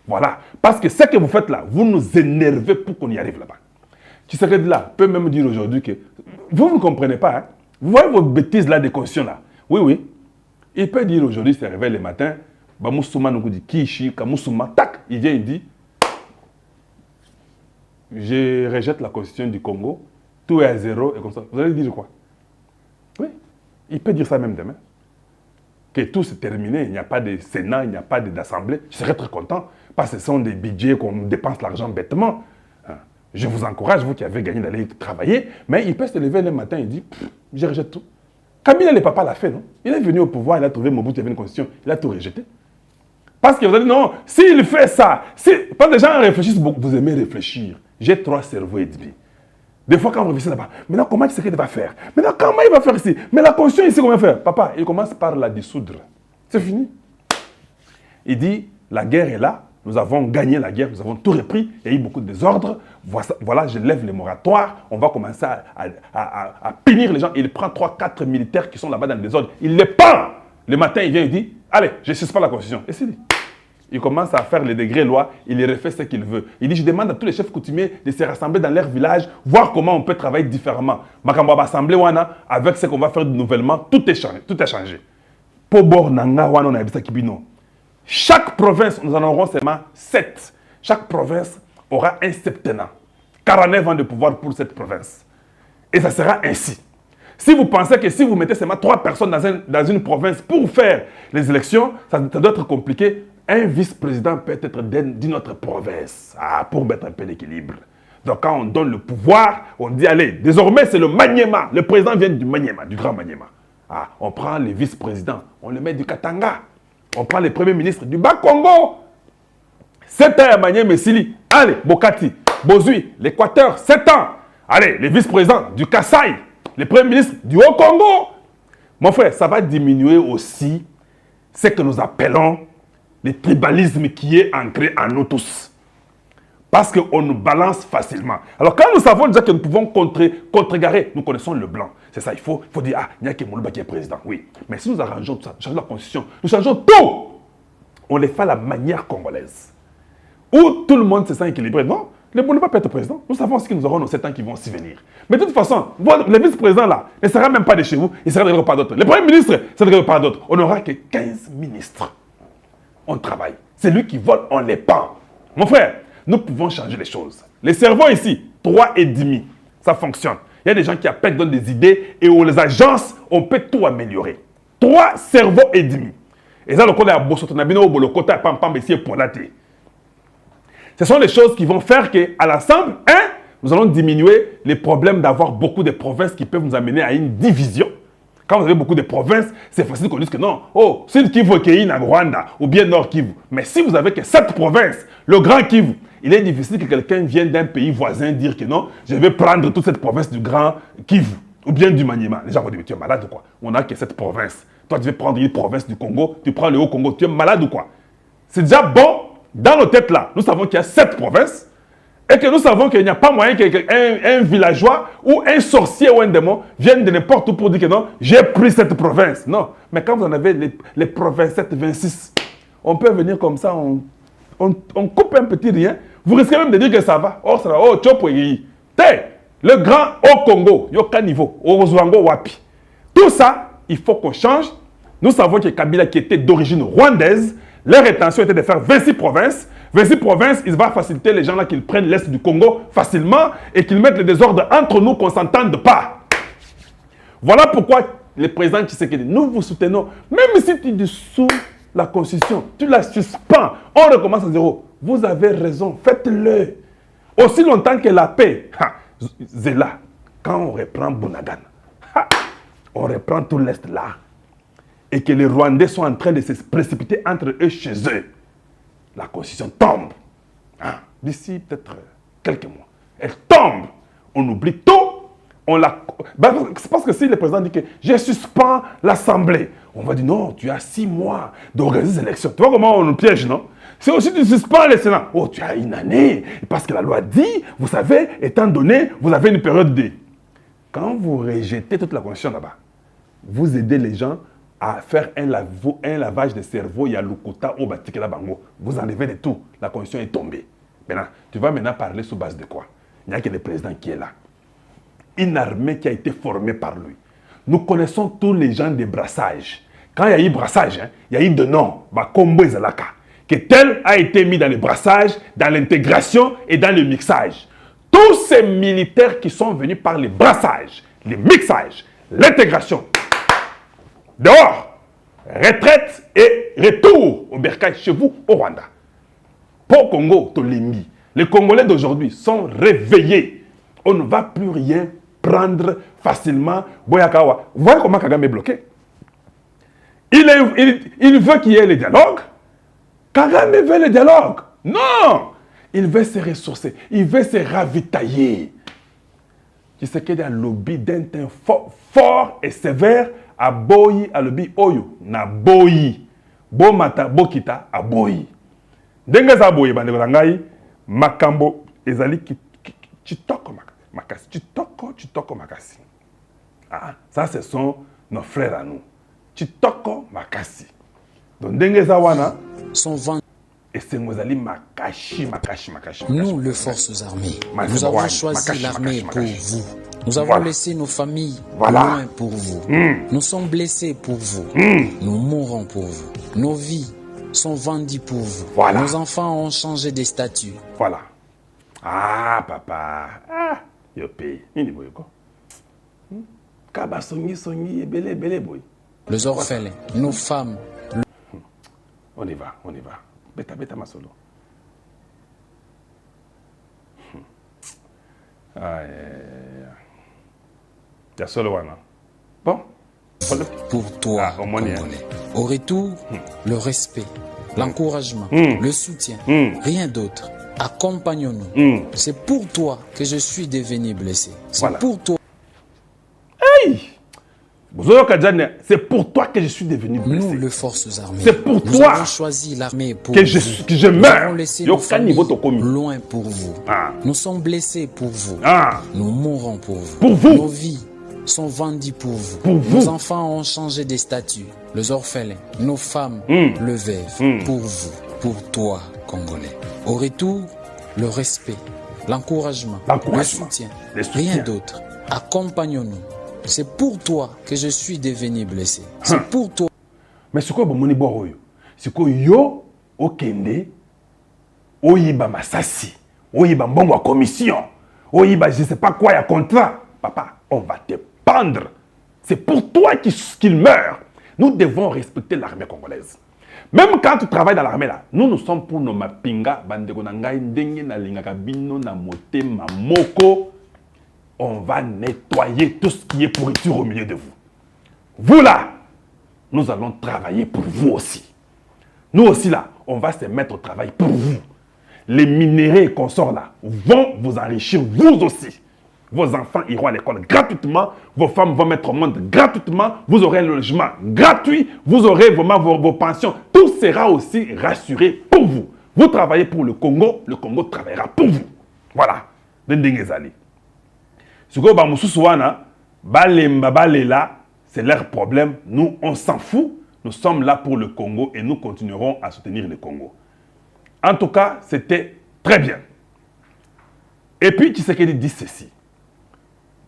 Voilà. Parce que ce que vous faites là, vous nous énervez pour qu'on y arrive là-bas. Tshisekedi là peut même dire aujourd'hui que vous ne comprenez pas. Hein? Vous voyez vos bêtises là, des constitutions là. Oui, oui. Il peut dire aujourd'hui, il se réveille le matin, Bamoussouma nous dit Kishi, Kamoussouma, tac, il vient, il dit je rejette la constitution du Congo, tout est à zéro et comme ça. Vous allez dire quoi? Oui. Il peut dire ça même demain. Que tout c'est terminé, il n'y a pas de Sénat, il n'y a pas d'Assemblée. Je serais très content parce que ce sont des budgets qu'on dépense l'argent bêtement. Je vous encourage, vous qui avez gagné d'aller travailler, mais il peut se lever le matin et dire je rejette tout. Kabila, le papa l'a fait, non? Il est venu au pouvoir, il a trouvé Mobutu, il y avait une constitution, il a tout rejeté. Parce que vous avez dit non, s'il fait ça, parce que les gens réfléchissent beaucoup, vous aimez réfléchir. J'ai 3 cerveaux et demi. Des fois, quand on réfléchit là-bas, maintenant, comment il va faire? Maintenant, comment il va faire ici? Mais la constitution ici, comment faire? Papa, il commence par la dissoudre. C'est fini. Il dit, la guerre est là, nous avons gagné la guerre, nous avons tout repris, il y a eu beaucoup de désordre. Voilà, je lève les moratoires, on va commencer à punir les gens. Il prend 3-4 militaires qui sont là-bas dans le désordre, il les pend. Le matin, il vient et dit, allez, je ne suspends la constitution. Et c'est dit. Il commence à faire les degrés lois, il les refait ce qu'il veut. Il dit, je demande à tous les chefs coutumiers de se rassembler dans leur village, voir comment on peut travailler différemment. Makambo va assembler wana avec ce qu'on va faire de nouvellement, tout est changé. Pobor nanga wana on a dit ça kibino. Chaque province, nous en aurons seulement 7. Chaque province aura un septennat. 49 ans de pouvoir pour cette province. Et ça sera ainsi. Si vous pensez que si vous mettez seulement 3 personnes dans une province pour faire les élections, ça doit être compliqué. Un vice-président peut être d'une autre province pour mettre un peu d'équilibre. Donc quand on donne le pouvoir, on dit allez, désormais c'est le Maniema. Le président vient du Maniema, du grand Maniema. On prend les vice-présidents, on les met du Katanga. On prend les premiers ministres du Bas-Congo. 7 ans à Maniema Sili. Allez, Bokati, Bozui, l'Équateur, 7 ans. Allez, les vice-présidents du Kasaï, les premiers ministres du Haut-Congo. Mon frère, ça va diminuer aussi ce que nous appelons le tribalisme qui est ancré en nous tous. Parce qu'on nous balance facilement. Alors quand nous savons déjà que nous pouvons contrecarrer, nous connaissons le blanc. C'est ça, il faut dire, il n'y a que Moulouba qui est président. Oui, mais si nous arrangeons tout ça, nous changeons la constitution, nous changeons tout, on les fait à la manière congolaise. Où tout le monde se sent équilibré. Non, le Moulouba peut être président. Nous savons ce que nous aurons nos 7 ans qui vont s'y venir. Mais de toute façon, le vice-président là, ne sera même pas de chez vous, il sera de quelque part d'autre. Le premier ministre, c'est de quelque part d'autre. On n'aura que 15 ministres. On travaille. C'est lui qui vole, on les pend. Mon frère, nous pouvons changer les choses. Les cerveaux ici, 3,5. Ça fonctionne. Il y a des gens qui appellent, donnent des idées et où les agences, on peut tout améliorer. 3 cerveaux et demi. Et ça, le côté à Bossotonabino, le côté à Pampam, ici, pour la thé. Ce sont les choses qui vont faire qu'à l'ensemble, nous allons diminuer les problèmes d'avoir beaucoup de provinces qui peuvent nous amener à une division. Quand vous avez beaucoup de provinces, c'est facile qu'on dise que non, Sud Kivu est en Rwanda ou bien Nord Kivu. Mais si vous avez que 7 provinces, le Grand Kivu, il est difficile que quelqu'un vienne d'un pays voisin dire que non, je vais prendre toute cette province du Grand Kivu ou bien du Maniema. Les gens vont dire, tu es malade ou quoi? On n'a que 7 provinces. Toi, tu veux prendre une province du Congo, tu prends le Haut-Congo, tu es malade ou quoi? C'est déjà bon, dans nos têtes là, nous savons qu'il y a 7 provinces. Et que nous savons qu'il n'y a pas moyen qu'un villageois ou un sorcier ou un démon vienne de n'importe où pour dire que non, j'ai pris cette province. Non. Mais quand vous en avez les provinces 7, 26, on peut venir comme ça, on coupe un petit rien. Vous risquez même de dire que ça va. Ça va. Le grand Haut-Congo, il y a aucun niveau. Wapi. Tout ça, il faut qu'on change. Nous savons que Kabila, qui était d'origine rwandaise, leur intention était de faire 26 provinces. 26 provinces, il va faciliter les gens là qu'ils prennent l'Est du Congo facilement et qu'ils mettent le désordre entre nous, qu'on ne s'entende pas. Voilà pourquoi le président Tshisekedi, nous vous soutenons. Même si tu dissous la constitution, tu la suspends, on recommence à zéro. Vous avez raison, faites-le. Aussi longtemps que la paix, Zéla, quand on reprend Bunagana, on reprend tout l'Est là. Et que les Rwandais sont en train de se précipiter entre eux chez eux. La constitution tombe. D'ici peut-être quelques mois. Elle tombe. On oublie tout. C'est parce que si le président dit que je suspends l'Assemblée, on va dire non, tu as 6 mois d'organiser les élections. Tu vois comment on nous piège, non? C'est aussi du suspens le Sénat. Oh, tu as une année. Parce que la loi dit, vous savez, étant donné, vous avez une période de... Quand vous rejetez toute la constitution là-bas, vous aidez les gens à faire un lavage de cerveau, il y a l'Ukuta au Batikela Bango. Vous enlevez de tout. La constitution est tombée. Maintenant, tu vas maintenant parler sous base de quoi? Il n'y a que le président qui est là. Une armée qui a été formée par lui. Nous connaissons tous les gens des brassages. Quand il y a eu brassage, hein, il y a eu de noms, Bakombo et Zalaka, que tel a été mis dans le brassage, dans l'intégration et dans le mixage. Tous ces militaires qui sont venus par le brassage, le mixage, l'intégration, dehors, retraite et retour au Bercail chez vous au Rwanda. Pour Congo, Tolembi, les Congolais d'aujourd'hui sont réveillés. On ne va plus rien prendre facilement. Boyakawa. Vous voyez comment Kagame est bloqué? Il veut qu'il y ait le dialogue. Kagame veut le dialogue. Non! Il veut se ressourcer. Il veut se ravitailler. Tu sais qu'il y a un lobby d'un teint fort et sévère à Boyi, à lobby Oyo. Na Boyi. Bo mata, bo kita, à Boyi. Denga za Boyi, bande ngai, makambo, ezali chitoko makasi. Chitoko makasi. Ah, ça, ce sont nos frères à nous. Chitoko makasi. Donc, denga za wana, sont vendus. Et c'est Mozali makashi. Nous, les forces armées, nous avons choisi l'armée pour vous. Nous avons laissé nos familles loin pour vous. Nous sommes blessés pour vous. Nous mourrons pour vous. Nos vies sont vendues pour vous. Nos enfants ont changé de statut. Voilà. Ah, papa. Ah, yo paye. Kaba songi, belé, boy. Les orphelins, nos femmes. On y va. Beta masolo. Ya solo wana. Bon. Pour toi, Congolais. Au retour, le respect, l'encouragement, le soutien, rien d'autre. Accompagnons-nous. C'est pour toi que je suis devenu blessé. C'est pour toi. Hey! C'est pour toi que je suis devenu blessé. Nous, les forces armées, c'est pour nous toi avons choisi l'armée pour que je meurs. Nous avons laissé nos familles loin pour vous. Nous sommes blessés pour vous. Nous mourrons pour vous. Pour vous. Nos vies sont vendues pour vous. Nos enfants ont changé de statut. Les orphelins, nos femmes, le veuve. Pour vous, pour toi, Congolais. Au retour, le respect, l'encouragement, le soutien. Rien d'autre. Accompagnons-nous. C'est pour toi que je suis devenu blessé. C'est pour toi. Mais c'est quoi mon boy? C'est quoi yo okende oyiba masasi, oyiba mbongo commission, oyiba je sais pas quoi ya contrat. Papa, on va te pendre. C'est pour toi qu'il meurt. Nous devons respecter l'armée congolaise. Même quand tu travailles dans l'armée là, nous sommes pour nos mapinga bandeko na ngai ndenge na lingaka bino na motema moko. On va nettoyer tout ce qui est pourriture au milieu de vous. Vous là, nous allons travailler pour vous aussi. Nous aussi là, on va se mettre au travail pour vous. Les minéraux et consorts là vont vous enrichir vous aussi. Vos enfants iront à l'école gratuitement, vos femmes vont mettre au monde gratuitement, vous aurez un logement gratuit, vous aurez vraiment vos pensions. Tout sera aussi rassuré pour vous. Vous travaillez pour le Congo travaillera pour vous. Voilà. C'est leur problème. Nous, on s'en fout. Nous sommes là pour le Congo et nous continuerons à soutenir le Congo. En tout cas, c'était très bien. Et puis, Tshisekedi dit ceci.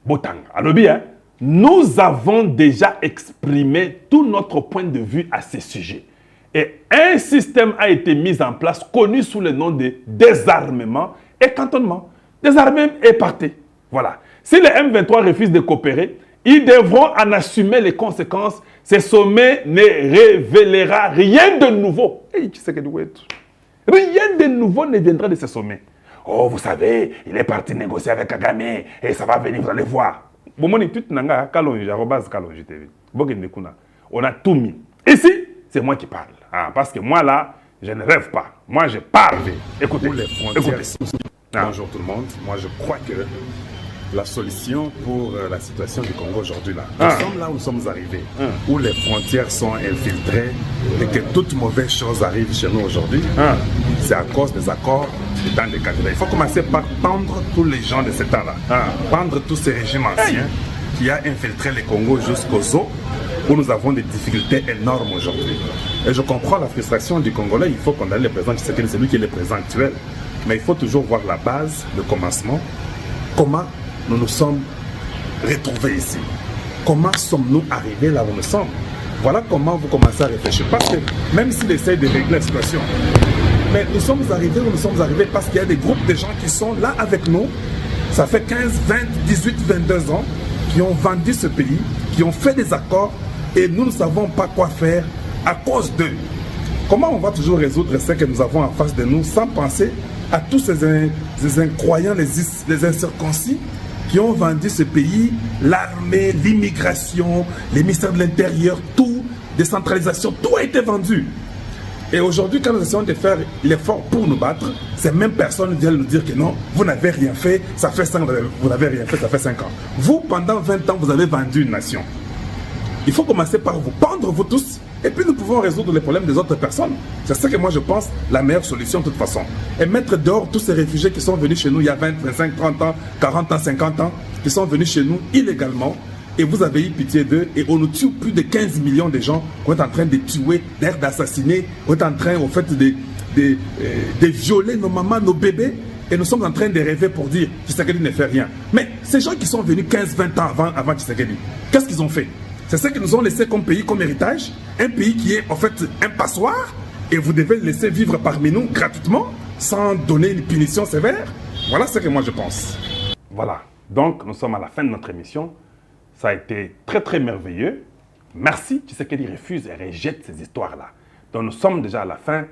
Botang, alobi, hein? Nous avons déjà exprimé tout notre point de vue à ce sujet. Et un système a été mis en place, connu sous le nom de désarmement et cantonnement. Désarmer et partir. Voilà. Si les M23 refusent de coopérer, ils devront en assumer les conséquences. Ce sommet ne révélera rien de nouveau. Hey, rien de nouveau ne viendra de ce sommet. Oh, vous savez, il est parti négocier avec Kagame et ça va venir, vous allez voir. On a tout mis. Ici, c'est moi qui parle. Parce que moi là, je ne rêve pas. Moi, je parle. Écoutez. Écoutez. Bonjour tout le monde. Moi, je crois que la solution pour la situation du Congo aujourd'hui. Nous sommes là où nous sommes arrivés, où les frontières sont infiltrées et que toute mauvaise chose arrive chez nous aujourd'hui. C'est à cause des accords et dans des candidats. Il faut commencer par pendre tous les gens de ce temps-là, pendre tous ces régimes anciens qui a infiltré le Congo jusqu'aux os, où nous avons des difficultés énormes aujourd'hui. Et je comprends la frustration du Congolais. Il faut condamner le président Tshisekedi, c'est lui qui est le président actuel. Mais il faut toujours voir la base, le commencement. Comment nous nous sommes retrouvés ici? Comment sommes-nous arrivés là où nous sommes? Voilà comment vous commencez à réfléchir. Parce que même s'il essaie de régler la situation, mais nous sommes arrivés où nous sommes arrivés parce qu'il y a des groupes de gens qui sont là avec nous. Ça fait 15, 20, 18, 22 ans qui ont vendu ce pays, qui ont fait des accords et nous ne savons pas quoi faire à cause d'eux. Comment on va toujours résoudre ce que nous avons en face de nous sans penser à tous ces incroyants, les incirconcis qui ont vendu ce pays, l'armée, l'immigration, les ministères de l'Intérieur, tout, décentralisation, tout a été vendu. Et aujourd'hui, quand nous essayons de faire l'effort pour nous battre, ces mêmes personnes viennent nous dire que non, vous n'avez rien fait, ça fait 5 ans, vous n'avez rien fait, ça fait 5 ans. Vous, pendant 20 ans, vous avez vendu une nation. Il faut commencer par vous pendre, vous tous, et puis nous pouvons résoudre les problèmes des autres personnes. C'est ça que moi je pense, la meilleure solution de toute façon. Et mettre dehors tous ces réfugiés qui sont venus chez nous il y a 20, 25, 30 ans, 40 ans, 50 ans, qui sont venus chez nous illégalement, et vous avez eu pitié d'eux, et on nous tue plus de 15 millions de gens qu'on est en train de tuer, d'ailleurs d'assassiner, on est en train, au fait, de violer nos mamans, nos bébés, et nous sommes en train de rêver pour dire Tshisekedi ne fait rien. Mais ces gens qui sont venus 15-20 ans avant Tshisekedi, qu'est-ce qu'ils ont fait? C'est ce qu'ils nous ont laissé comme pays, comme héritage, un pays qui est en fait un passoire, et vous devez le laisser vivre parmi nous gratuitement, sans donner une punition sévère. Voilà ce que moi je pense. Voilà, donc nous sommes à la fin de notre émission. Ça a été très très merveilleux. Merci, Tshisekedi refuse et rejette ces histoires-là. Donc nous sommes déjà à la fin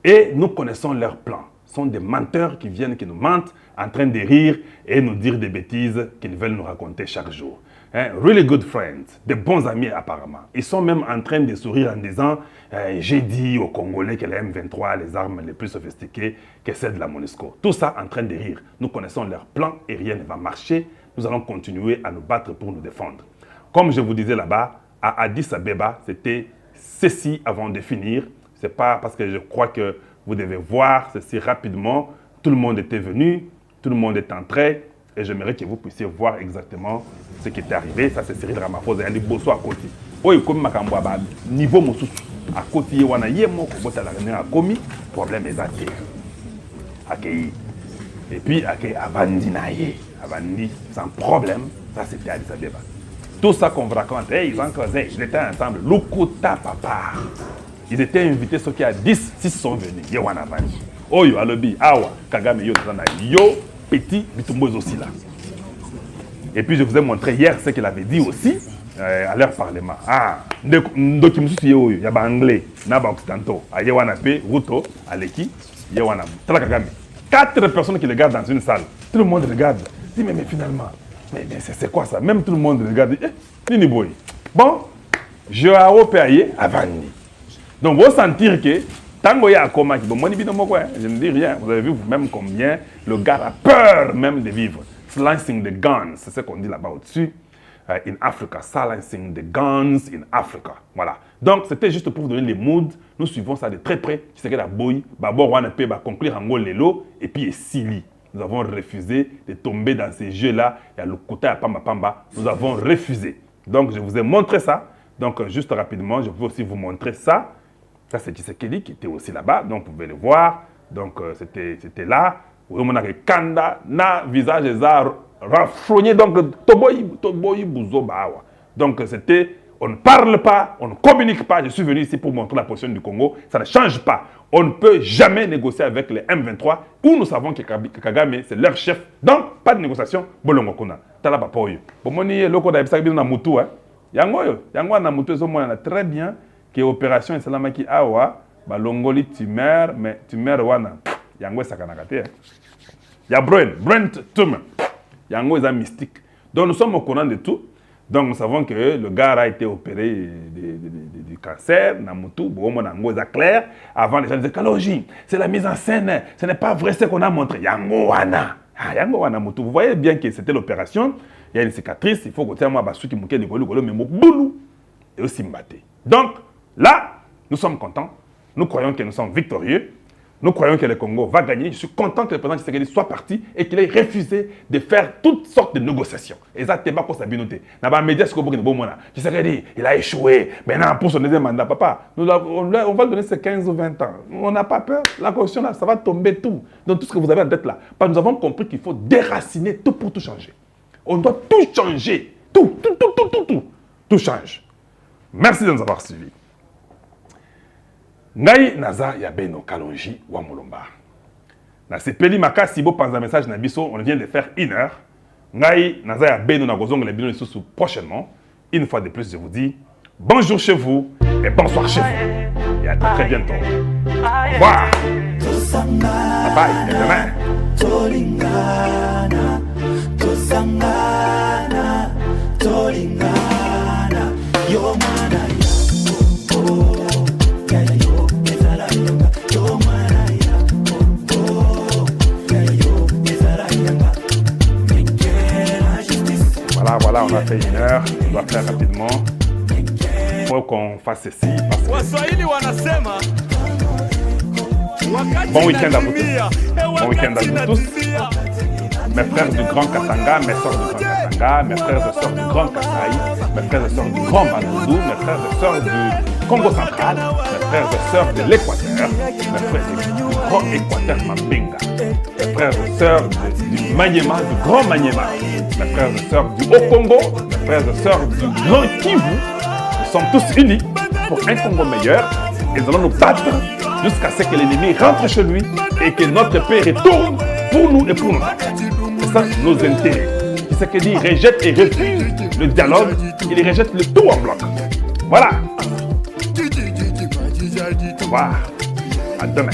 et nous connaissons leurs plans. Ce sont des menteurs qui viennent, qui nous mentent, en train de rire et nous dire des bêtises qu'ils veulent nous raconter chaque jour. Really good friends, des bons amis apparemment. Ils sont même en train de sourire en disant j'ai dit aux Congolais que les M23 les armes les plus sophistiquées que celles de la MONUSCO. Tout ça en train de rire. Nous connaissons leurs plans et rien ne va marcher. Nous allons continuer à nous battre pour nous défendre. Comme je vous disais là-bas, à Addis Abeba, c'était ceci avant de finir. Ce n'est pas parce que je crois que vous devez voir ceci rapidement. Tout le monde était venu, tout le monde est entré. Et j'aimerais que vous puissiez voir exactement ce qui était arrivé. Ça, c'est Cyril Ramaphosa. Il y a des bosso à côté. Oui, comme je niveau moussous. À côté, il y a un commis. Problème est accueilli. Et puis, Avandi, sans problème. Ça, c'était Addis Abeba. Tout ça qu'on vous raconte, ils ont causé, ils étaient ensemble. Lukuta papa. Ils étaient invités, ceux qui à 10, 6 sont venus. Yewan Avandi. Oyo, Alobi, Awa, Kagame, Yo, Petit, Bitumboz aussi là. Et puis je vous ai montré hier ce qu'il avait dit aussi à leur parlement. Ndokimusu il y a anglais, Naba Occidental, à Yewanape, Ruto, Aleki, Yewanam, Talakagame. 4 personnes qui le regardent dans une salle. Tout le monde regarde. Dit mais finalement, mais c'est quoi ça? Même tout le monde regarde. Nini boy. Bon, je vais Avandi. Donc vous sentir que Tango ya Akoma qui je ne dis rien. Vous avez vu vous-même combien le gars a peur même de vivre. Slicing the guns, c'est ce qu'on dit là-bas au-dessus. In Africa, silencing the guns in Africa. Voilà. Donc c'était juste pour vous donner les moods. Nous suivons ça de très près. Qui c'est que la boy, Babor Wanape va conclure en Lelo et puis Sili. Nous avons refusé de tomber dans ces jeux-là. Il y a le côté à Pamba Pamba. Nous avons refusé. Donc je vous ai montré ça. Donc juste rapidement, je peux aussi vous montrer ça. Ça, c'est Tshisekedi qui était aussi là-bas, donc vous pouvez le voir. Donc, c'était là. Vous voyez, Kanda, na visage des arts rafrogné. Donc, Toboyi Bouzobawa. Donc, c'était, on ne parle pas, on ne communique pas. Je suis venu ici pour montrer la position du Congo. Ça ne change pas. On ne peut jamais négocier avec les M23 où nous savons que Kagame, c'est leur chef. Donc, pas de négociation. Bolongo Kuna. Tala papa oyo. Bomoni, loko da ebisa na mutu, Yango na mutu, très bien. Que opération Salamaki Awa, Balongoli tumeur, mais tumeur wana, Yango Sakanakate. Il y a Brent tumeur. Yango est un mystique. Donc nous sommes au courant de tout. Donc nous savons que le gars a été opéré du cancer, Namutu, Yango est clair. Avant les gens disaient Kaloji, c'est la mise en scène, ce n'est pas vrai ce qu'on a montré. Yango wana. Vous voyez bien que c'était l'opération. Il y a une cicatrice. Il faut que moi qui mouke de golo mais boulou et aussi mbaté. Donc là, nous sommes contents. Nous croyons que nous sommes victorieux. Nous croyons que le Congo va gagner. Je suis content que le président Tshisekedi soit parti et qu'il ait refusé de faire toutes sortes de négociations. Et ça, c'est pas pour sa binoté. Dans les médias, Tshisekedi, il a échoué. Maintenant, pour son deuxième mandat, papa, on va donner ces 15 ou 20 ans. On n'a pas peur. La constitution, là, ça va tomber tout. Donc, tout ce que vous avez en tête là. Parce que nous avons compris qu'il faut déraciner tout pour tout changer. On doit tout changer. Tout change. Merci de nous avoir suivis. Ngai naza ya beno kalonji wa mulomba. Na sepeli makasi bo panza message na biso, on vient de faire 1 heure. Ngai naza ya beno na gozongo le bino lisusu prochainement. Une fois de plus, je vous dis bonjour chez vous et bonsoir chez vous. Et à très bientôt. Au revoir. Bye bye. Et demain. Voilà, on a fait 1 heure. On doit faire rapidement. Il faut qu'on fasse ceci. Bon week-end à vous tous. Bon week-end à vous tous. Mes frères du Grand Katanga, mes soeurs du Grand Katanga, mes frères et sœurs du Grand Kasaï, mes frères et sœurs du Grand Bandundu, mes frères et sœurs du Congo central, mes frères et sœurs de l'Équateur, mes frères du Grand Équateur Mambinga, mes frères et sœurs du Maniema, du Grand Maniema, mes frères et sœurs du Haut-Congo, mes frères et sœurs du Grand Kivu. Nous sommes tous unis pour un Congo meilleur et nous allons nous battre jusqu'à ce que l'ennemi rentre chez lui et que notre paix retourne pour nous et pour nous. C'est ça nos intérêts. Tshisekedi rejette et refuse le dialogue, il rejette le tout en bloc. Voilà. Au revoir. À demain.